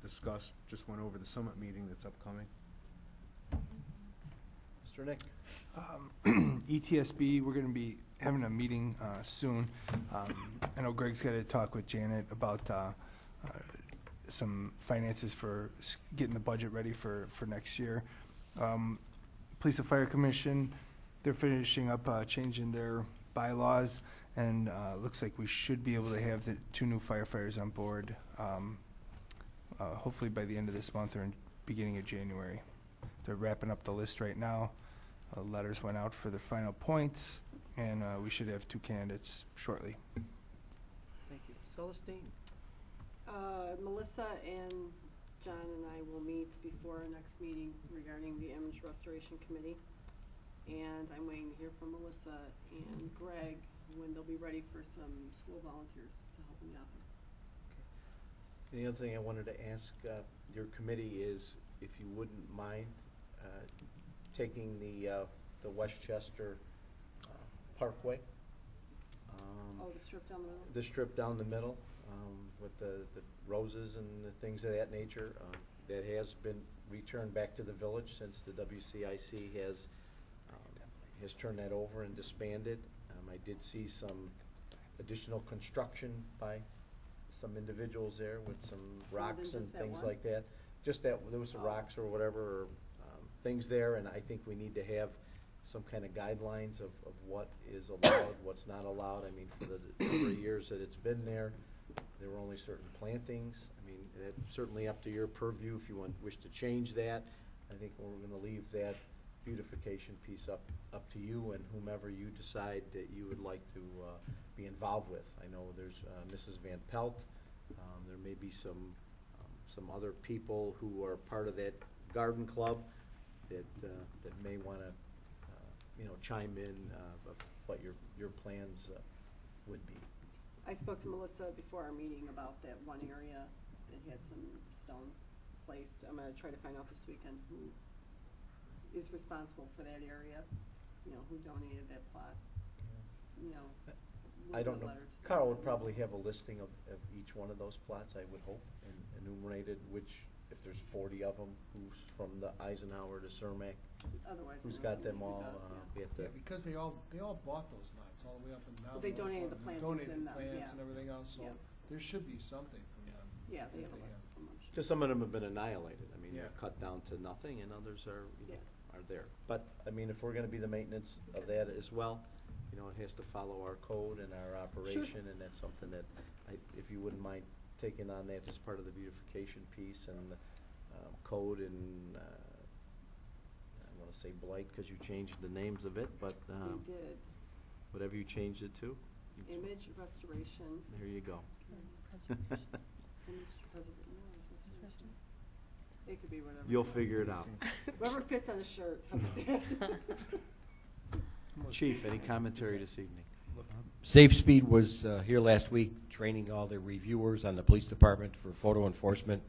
discussed, just went over the summit meeting that's upcoming. Mr. Nick? ETSB, we're going to be having a meeting soon. I know Greg's got to talk with Janet about some finances for getting the budget ready for next year. Police and Fire Commission, they're finishing up changing their bylaws, and looks like we should be able to have the 2 new firefighters on board hopefully by the end of this month or in beginning of January. They're wrapping up the list right now. Letters went out for the final points, and we should have 2 candidates shortly. Thank you. Celestine? Melissa and John and I will meet before our next meeting regarding the Image Restoration Committee. And I'm waiting to hear from Melissa and Greg when they'll be ready for some school volunteers to help in the office. The other thing I wanted to ask your committee is if you wouldn't mind taking the Westchester Parkway. Oh, the strip down the middle? The strip down the middle with the roses and the things of that nature. That has been returned back to the village since the WCIC has turned that over and disbanded. I did see some additional construction by some individuals there with some rocks and things like that. Just that, there was some rocks or whatever, or things there, and I think we need to have some kind of guidelines of what is allowed, what's not allowed. I mean, for the number of years that it's been there were only certain plantings. I mean, that's certainly up to your purview if you wish to change that. I think we're gonna leave that beautification piece up to you and whomever you decide that you would like to be involved with. I know there's Mrs. Van Pelt. There may be some other people who are part of that garden club that may want to chime in of what your plans would be. I spoke to Melissa before our meeting about that one area that had some stones placed. I'm going to try to find out this weekend who is responsible for that area, who donated that plot. I don't know. Carl would probably have a listing of each one of those plots, I would hope, and enumerated which if there's 40 of them, who's from the Eisenhower to Cermak, Otherwise, who's it got must be them who all, does, we have to. Yeah, because they all bought those lots all the way up and down. But they donated the plantings Donated in them, plants yeah. and everything else, so Yeah. there should be something from them. Yeah, they that have a list of them, I'm sure. Because some of them have been annihilated. I mean, Yeah. they're cut down to nothing, and others are, Yeah. are there. But, I mean, if we're gonna be the maintenance of that as well, you know, it has to follow our code and our operation, and that's something that, if you wouldn't mind taking on that as part of the beautification piece and the code and, I wanna say blight, because you changed the names of it, but, We did. whatever you changed it to. Image restoration. There you go. Image restoration. It could be whatever. You'll figure it out. Whoever fits on a shirt. How about that? Chief, any commentary this evening? Safe Speed was here last week, training all their reviewers on the police department for photo enforcement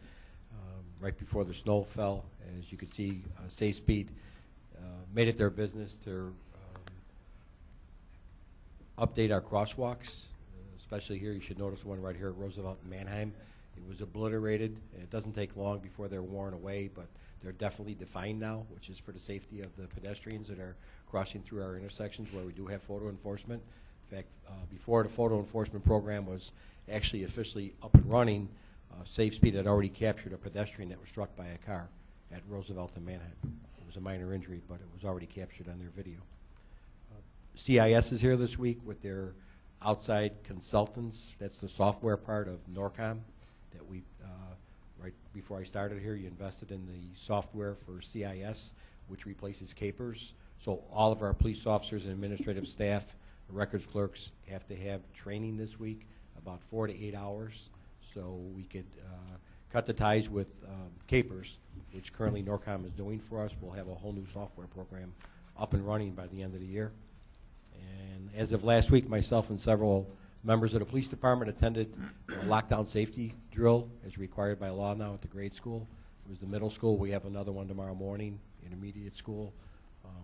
right before the snow fell. As you can see, Safe Speed made it their business to update our crosswalks, especially here. You should notice one right here at Roosevelt and Manheim. It was obliterated. It doesn't take long before they're worn away, but they're definitely defined now, which is for the safety of the pedestrians that are crossing through our intersections where we do have photo enforcement. In fact, before the photo enforcement program was actually officially up and running, Safe Speed had already captured a pedestrian that was struck by a car at Roosevelt and Manheim. It was a minor injury, but it was already captured on their video. CIS is here this week with their outside consultants. That's the software part of Norcom that we, right before I started here, you invested in the software for CIS, which replaces Capers. So all of our police officers and administrative staff, records clerks have to have training this week, about 4 to 8 hours, so we could cut the ties with Capers, which currently Norcom is doing for us. We'll have a whole new software program up and running by the end of the year. And as of last week, myself and several members of the police department attended a lockdown safety drill as required by law now at the grade school. It was the middle school. We have another one tomorrow morning, intermediate school.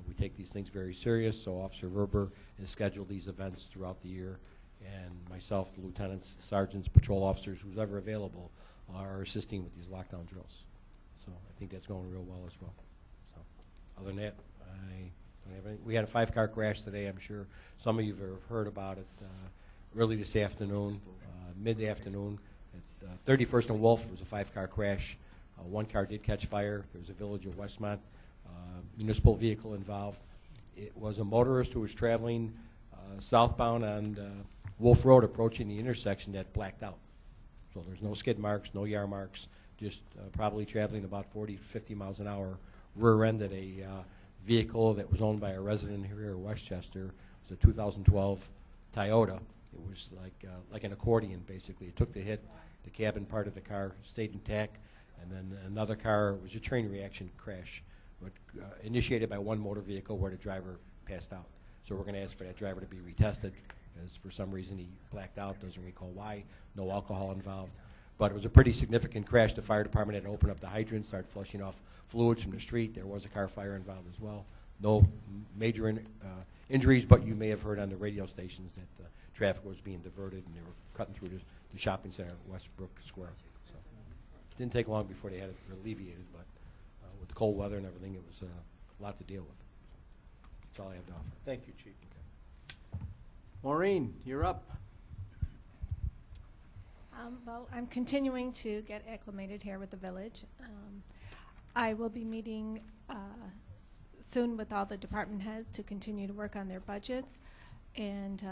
We take these things very serious, so Officer Verber has scheduled these events throughout the year, and myself, the lieutenants, sergeants, patrol officers, who's ever available, are assisting with these lockdown drills. So I think that's going real well as well. So other than that, I don't have anything. We had a 5-car crash today. I'm sure some of you have heard about it early this afternoon, mid-afternoon. At 31st and Wolf, it was a 5-car crash. 1 car did catch fire. There was a village of Westmont. Municipal vehicle involved. It was a motorist who was traveling southbound on Wolf Road approaching the intersection that blacked out. So there's no skid marks, no yar marks, just probably traveling about 40, 50 miles an hour, rear-ended a vehicle that was owned by a resident here in Westchester. It was a 2012 Toyota. It was like an accordion, basically. It took the hit. The cabin part of the car stayed intact, and then another car was a train reaction crash, but initiated by one motor vehicle where the driver passed out. So we're going to ask for that driver to be retested, as for some reason he blacked out, doesn't recall why, no alcohol involved. But it was a pretty significant crash. The fire department had to open up the hydrant, start flushing off fluids from the street. There was a car fire involved as well. No major injuries, but you may have heard on the radio stations that traffic was being diverted and they were cutting through the shopping center at Westbrook Square. So it didn't take long before they had it alleviated, but with the cold weather and everything, it was a lot to deal with. That's all I have to offer. Thank you, Chief. Maureen, you're up. Well, I'm continuing to get acclimated here with the village. I will be meeting soon with all the department heads to continue to work on their budgets. And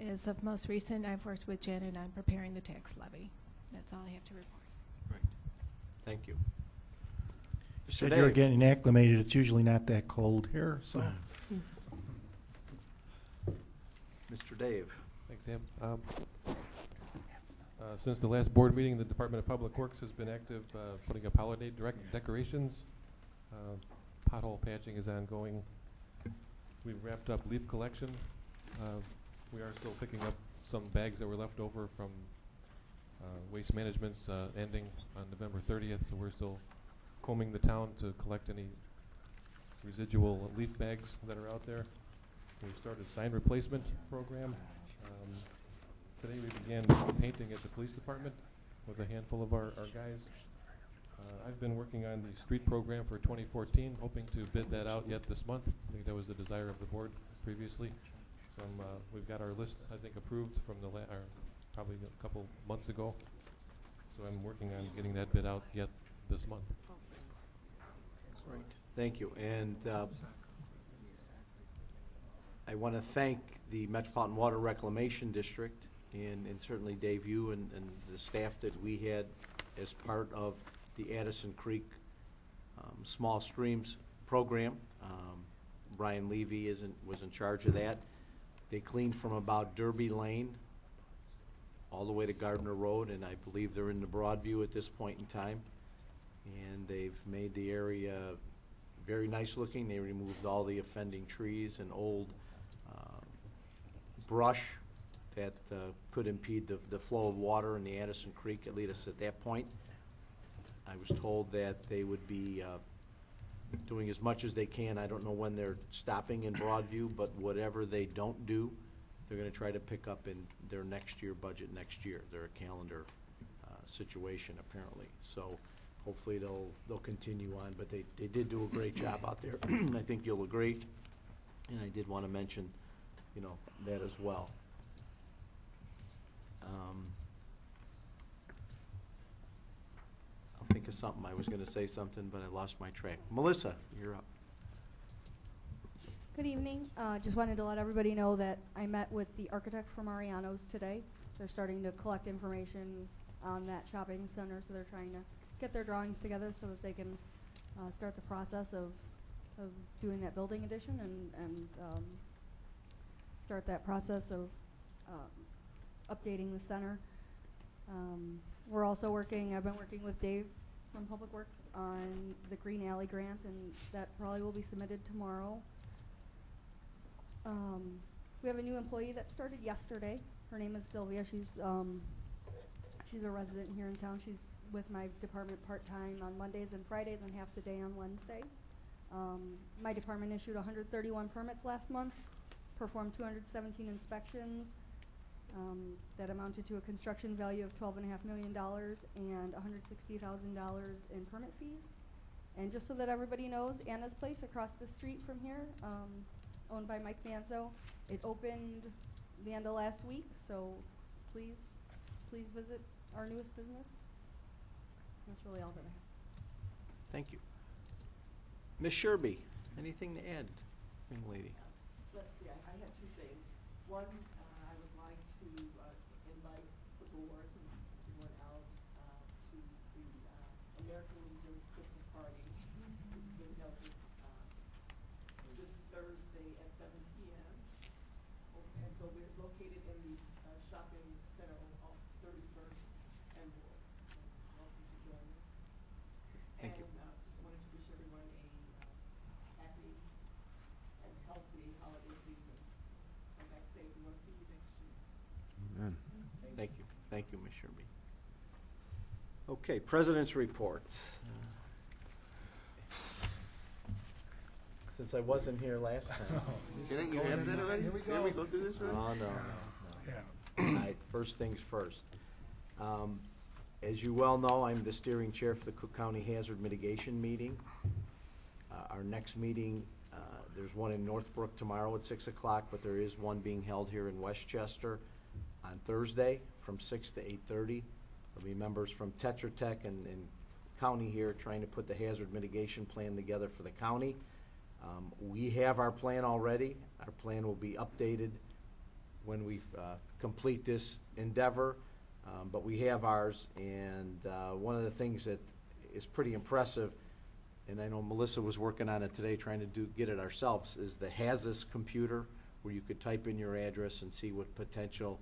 as of most recent, I've worked with Janet on preparing the tax levy. That's all I have to report. Great. Thank you. You said you were getting acclimated. It's usually not that cold here, so. Mr. Dave. Thanks, Sam. Since the last board meeting, the Department of Public Works has been active putting up holiday decorations. Pothole patching is ongoing. We've wrapped up leaf collection. We are still picking up some bags that were left over from Waste Management's ending on November 30th, so we're still combing the town to collect any residual leaf bags that are out there. We've started a sign replacement program. Today we began painting at the police department with a handful of our guys. I've been working on the street program for 2014, hoping to bid that out yet this month. I think that was the desire of the board previously. So we've got our list, I think, approved from probably a couple months ago. So I'm working on getting that bid out yet this month. Great. Thank you. And I want to thank the Metropolitan Water Reclamation District and certainly Dave, you and the staff that we had as part of the Addison Creek Small Streams program. Brian Levy was in charge of that. They cleaned from about Derby Lane all the way to Gardner Road, and I believe they're in the Broadview at this point in time. And they've made the area very nice looking. They removed all the offending trees and old brush that could impede the flow of water in the Addison Creek, at least at that point. I was told that they would be doing as much as they can. I don't know when they're stopping in Broadview, but whatever they don't do, they're going to try to pick up in their next year budget next year. They're a calendar situation, apparently. So hopefully they'll continue on, but they did do a great job out there. I think you'll agree. And I did want to mention, you know, that as well. I'll think of something. I was going to say something, but I lost my track. Melissa, you're up. Good evening. Just wanted to let everybody know that I met with the architect from Ariano's today. They're starting to collect information on that shopping center, so they're trying to get their drawings together so that they can start the process of doing that building addition and start that process of updating the center. We're also I've been working with Dave from Public Works on the Green Alley grant, and that probably will be submitted tomorrow. We have a new employee that started yesterday. Her name is Sylvia. She's a resident here in town. She's with my department part-time on Mondays and Fridays and half the day on Wednesday. My department issued 131 permits last month, performed 217 inspections. That amounted to a construction value of $12.5 million and $160,000 in permit fees. And just so that everybody knows, Anna's Place across the street from here, owned by Mike Manzo, it opened the end of last week, so please visit our newest business. That's really all that I have. Thank you. Ms. Sherby, anything to add, young lady? Let's see, I have two things. One, I would like to invite the board and everyone out to the American Legion's Christmas party, which is being held this Thursday at 7 p.m. And so we're located in the shopping center on 31st and Ward. Welcome to join us. Thank you. Just wanted to wish everyone a happy and healthy holiday season. Come back safe. We want to see you next year. Amen. Thank you. Thank you, Ms. Sherby. Okay, President's report. Since I wasn't here last time. Didn't you have that already? Here we go. Didn't we go through this already? Oh, no. Yeah. All right, first things first. As you well know, I'm the steering chair for the Cook County Hazard Mitigation Meeting. Our next meeting, there's one in Northbrook tomorrow at 6 o'clock, but there is one being held here in Westchester on Thursday from 6 to 8:30. There'll be members from Tetra Tech and county here trying to put the hazard mitigation plan together for the county. We have our plan already. Our plan will be updated when we complete this endeavor, but we have ours, and one of the things that is pretty impressive, and I know Melissa was working on it today trying to get it ourselves, is the HAZUS computer, where you could type in your address and see what potential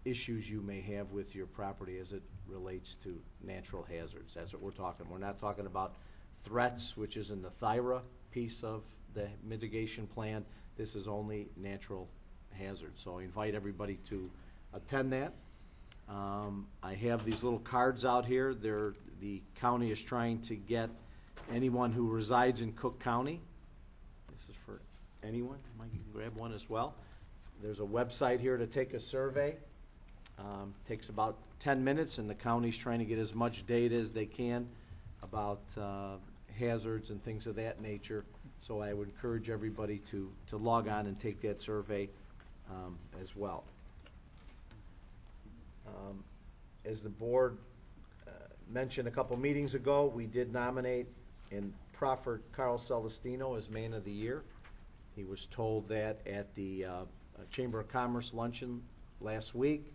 issues you may have with your property as it relates to natural hazards. That's what we're talking. We're not talking about threats, which is in the THIRA piece of the mitigation plan. This is only natural hazards. So I invite everybody to attend that. I have these little cards out here. The county is trying to get anyone who resides in Cook County. This is for anyone. Mike, you can grab one as well. There's a website here to take a survey. Takes about 10 minutes, and the county's trying to get as much data as they can about hazards and things of that nature. So I would encourage everybody to log on and take that survey as well. As the board mentioned a couple meetings ago, we did nominate and proffer Carl Celestino as Man of the Year. He was told that at the Chamber of Commerce luncheon last week.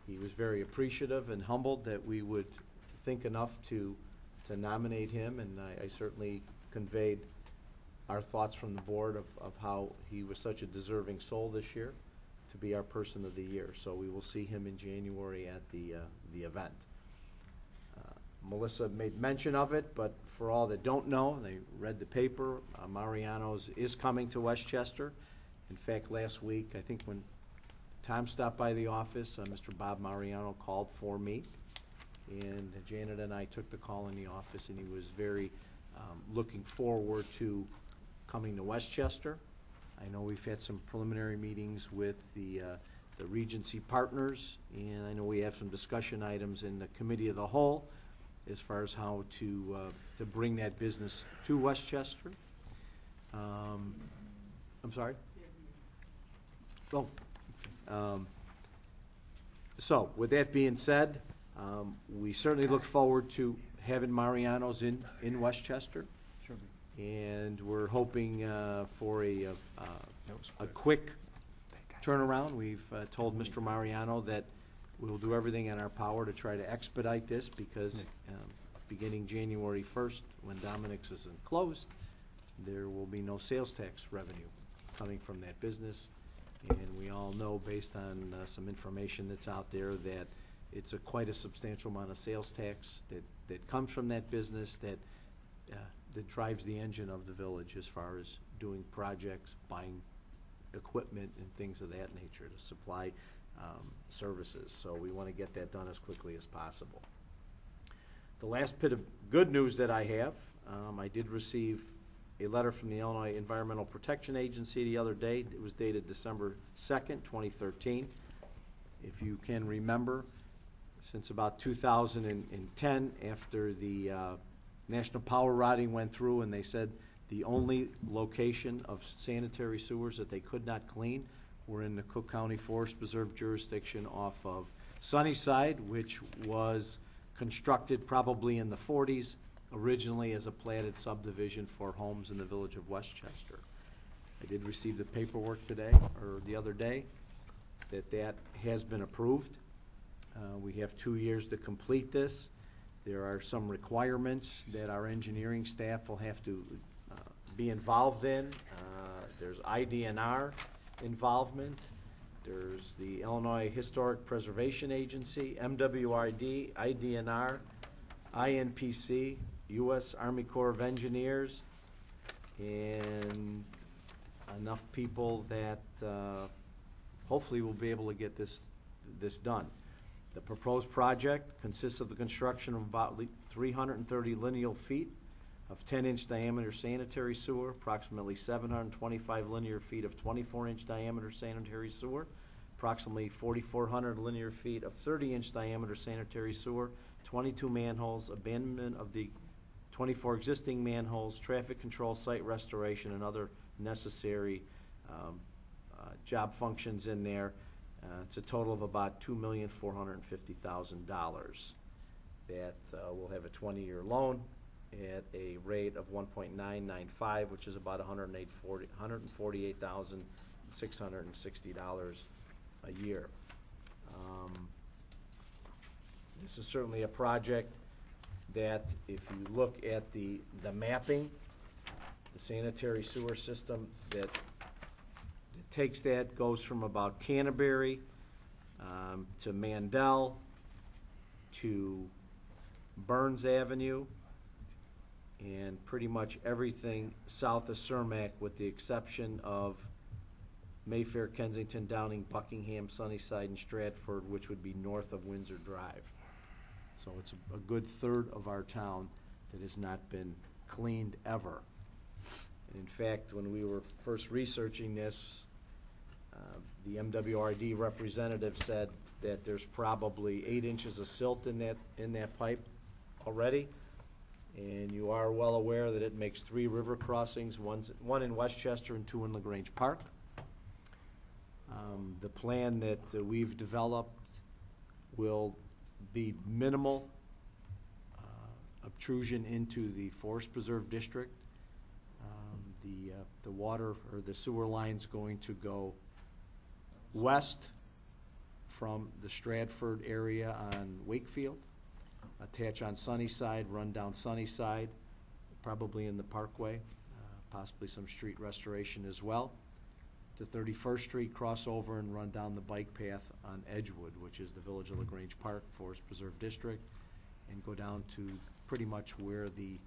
He was very appreciative and humbled that we would think enough to nominate him, and I certainly conveyed our thoughts from the board of how he was such a deserving soul this year to be our Person of the Year. So we will see him in January at the event. Melissa made mention of it, but for all that don't know, they read the paper, Mariano's is coming to Westchester. In fact, last week, I think when Tom stopped by the office, Mr. Bob Mariano called for me, and Janet and I took the call in the office, and he was very looking forward to coming to Westchester. I know we've had some preliminary meetings with the Regency partners, and I know we have some discussion items in the Committee of the Whole as far as how to bring that business to Westchester. I'm sorry? Oh. So, with that being said, we certainly look forward to having Mariano's in Westchester. Sure. And we're hoping for a quick turnaround. We've told Mr. Mariano that we'll do everything in our power to try to expedite this because beginning January 1st, when Dominic's is closed, there will be no sales tax revenue coming from that business. And we all know, based on some information that's out there, that it's quite a substantial amount of sales tax that comes from that business that drives the engine of the village as far as doing projects, buying equipment, and things of that nature to supply services. So we want to get that done as quickly as possible. The last bit of good news that I have, I did receive a letter from the Illinois Environmental Protection Agency the other day. It was dated December 2nd, 2013. If you can remember, since about 2010, after the National Power Routing went through and they said the only location of sanitary sewers that they could not clean were in the Cook County Forest Preserve jurisdiction off of Sunnyside, which was constructed probably in the 40s, originally as a platted subdivision for homes in the village of Westchester. I did receive the paperwork today, or the other day, that has been approved. We have 2 years to complete this. There are some requirements that our engineering staff will have to be involved in. There's IDNR involvement. There's the Illinois Historic Preservation Agency, MWRD, IDNR, INPC, U.S. Army Corps of Engineers, and enough people that hopefully we'll be able to get this done. The proposed project consists of the construction of about 330 lineal feet of 10-inch diameter sanitary sewer, approximately 725 linear feet of 24-inch diameter sanitary sewer, approximately 4,400 linear feet of 30-inch diameter sanitary sewer, 22 manholes, abandonment of the 24 existing manholes, traffic control, site restoration, and other necessary job functions in there. It's a total of about $2,450,000. That will have a 20-year loan at a rate of 1.995, which is about $148,660 a year. This is certainly a project that, if you look at the mapping, the sanitary sewer system that takes that goes from about Canterbury to Mandel to Burns Avenue, and pretty much everything south of Cermak, with the exception of Mayfair, Kensington, Downing, Buckingham, Sunnyside, and Stratford, which would be north of Windsor Drive. So it's a good third of our town that has not been cleaned ever. And in fact, when we were first researching this, the MWRD representative said that there's probably 8 inches of silt in that pipe already, And you are well aware that it makes 3 river crossings, one in Westchester and 2 in LaGrange Park. The plan that we've developed will be minimal obtrusion into the Forest Preserve District. The water or the sewer line's going to go west from the Stratford area on Wakefield, attach on Sunnyside, run down Sunnyside, probably in the Parkway, possibly some street restoration as well, to 31st Street, cross over and run down the bike path on Edgewood, which is the Village of LaGrange Park, Forest Preserve District, and go down to pretty much where the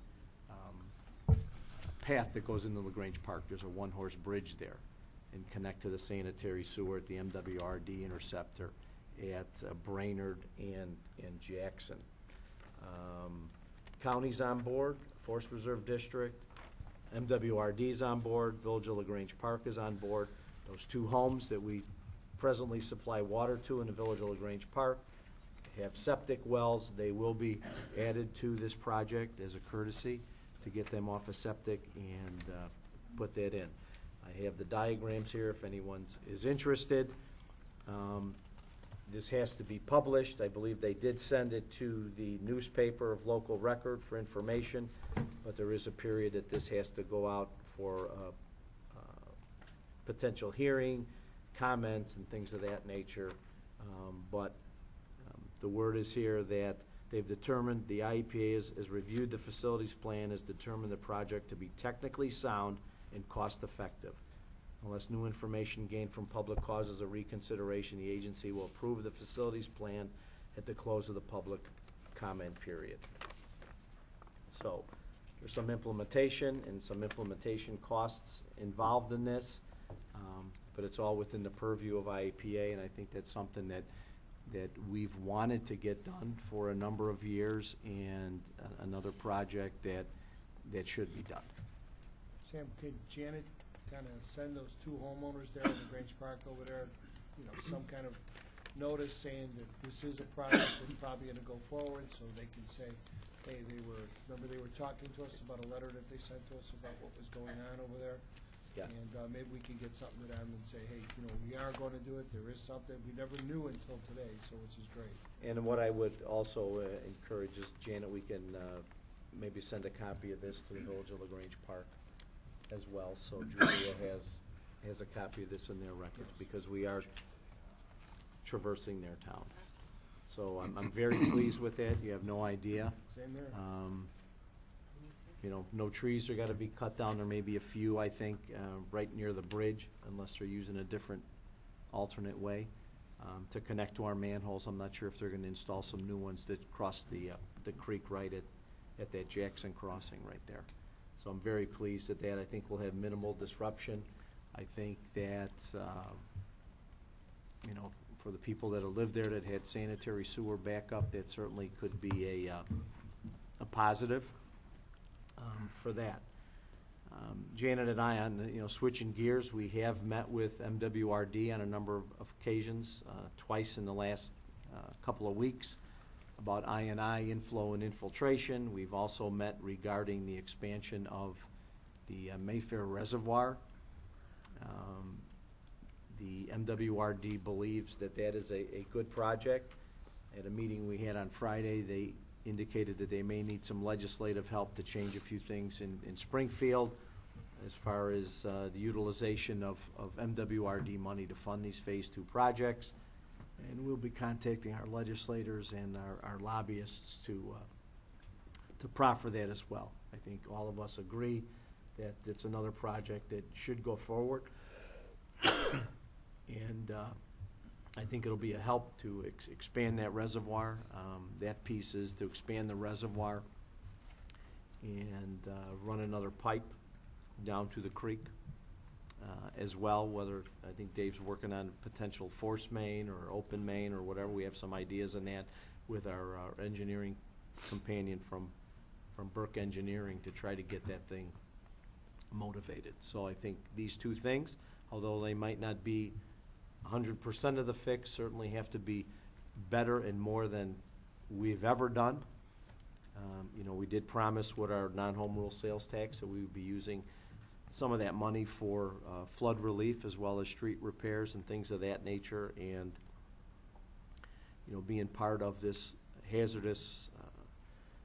path that goes into LaGrange Park. There's a one-horse bridge there, and connect to the sanitary sewer at the MWRD interceptor at Brainerd and Jackson. County's on board, Forest Preserve District, MWRD's on board, Village of LaGrange Park is on board. Those 2 homes that we presently supply water to in the Village of LaGrange Park have septic wells. They will be added to this project as a courtesy to get them off a septic and put that in. I have the diagrams here if anyone is interested. This has to be published. I believe they did send it to the newspaper of local record for information, but there is a period that this has to go out for potential hearing, comments, and things of that nature. But the word is here that they've determined, the IEPA has reviewed the facilities plan, has determined the project to be technically sound and cost-effective. Unless new information gained from public causes a reconsideration, the agency will approve the facilities plan at the close of the public comment period. So there's some implementation and some implementation costs involved in this, but it's all within the purview of IEPA, and I think that's something that we've wanted to get done for a number of years, and another project that should be done. Sam, could Janet kind of send those 2 homeowners there in the Grange Park over there, some kind of notice saying that this is a project that's probably going to go forward, so they can say, hey, remember they were talking to us about a letter that they sent to us about what was going on over there? Yeah. And maybe we can get something to them and say, hey, we are going to do it, there is something, we never knew until today, so which is great. And what I would also encourage is, Janet, we can maybe send a copy of this to the Village of LaGrange Park as well, so Julia has a copy of this in their records, because we are traversing their town. So I'm very pleased with that. You have no idea. Same there. No trees are gotta be cut down. There may be a few, I think, right near the bridge, unless they're using a different alternate way to connect to our manholes. I'm not sure if they're gonna install some new ones that cross the creek right at that Jackson crossing right there. So I'm very pleased at that. I think we'll have minimal disruption. I think that, for the people that have lived there that had sanitary sewer backup, that certainly could be a positive for that. Janet and I, switching gears, we have met with MWRD on a number of occasions, twice in the last couple of weeks, about I&I inflow and infiltration. We've also met regarding the expansion of the Mayfair Reservoir. The MWRD believes that is a good project. At a meeting we had on Friday, they indicated that they may need some legislative help to change a few things in Springfield as far as the utilization of MWRD money to fund these Phase 2 projects. And we'll be contacting our legislators and our lobbyists to proffer that as well. I think all of us agree that it's another project that should go forward. And I think it'll be a help to expand that reservoir. That piece is to expand the reservoir and run another pipe down to the creek as well, whether, I think Dave's working on potential force main or open main or whatever. We have some ideas on that with our engineering companion from Burke Engineering to try to get that thing motivated. So I think these 2 things, although they might not be 100% of the fix, certainly have to be better and more than we've ever done. You know, we did promise with our non-home rule sales tax that we would be using some of that money for flood relief as well as street repairs and things of that nature. And, you know, being part of this hazardous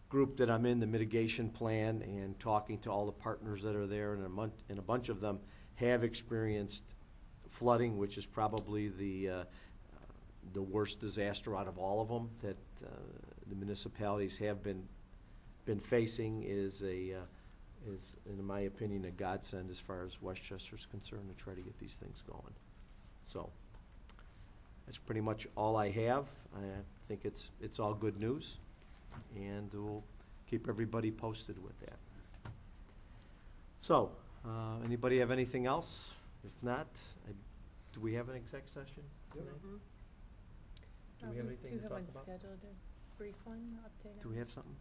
group that I'm in, the mitigation plan, and talking to all the partners that are there, and a bunch of them have experienced flooding, which is probably the worst disaster out of all of them that the municipalities have been facing, is in my opinion a godsend as far as Westchester's concerned to try to get these things going. So that's pretty much all I have. I think it's all good news, and we'll keep everybody posted with that. So, anybody have anything else? If not, do we have an exec session tonight? Do we have anything to talk about? Scheduled, a brief one, update. Do we have something?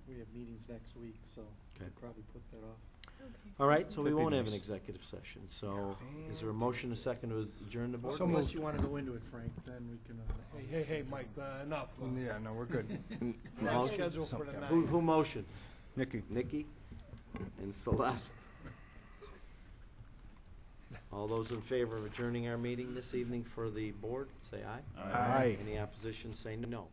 We have meetings next week, so Okay. we'll probably put that off. Okay. All right, so we That'd be won't have an nice. executive session. So, is there a motion, a second to adjourn the board? So unless you want to go into it, Frank, then we can. Hey, Mike, enough. Yeah, no, we're good. Set Motion. schedule for the night. Who motioned? Nikki? Nikki and Celeste. All those in favor of adjourning our meeting this evening for the board, say aye. Aye. Any opposition, say no.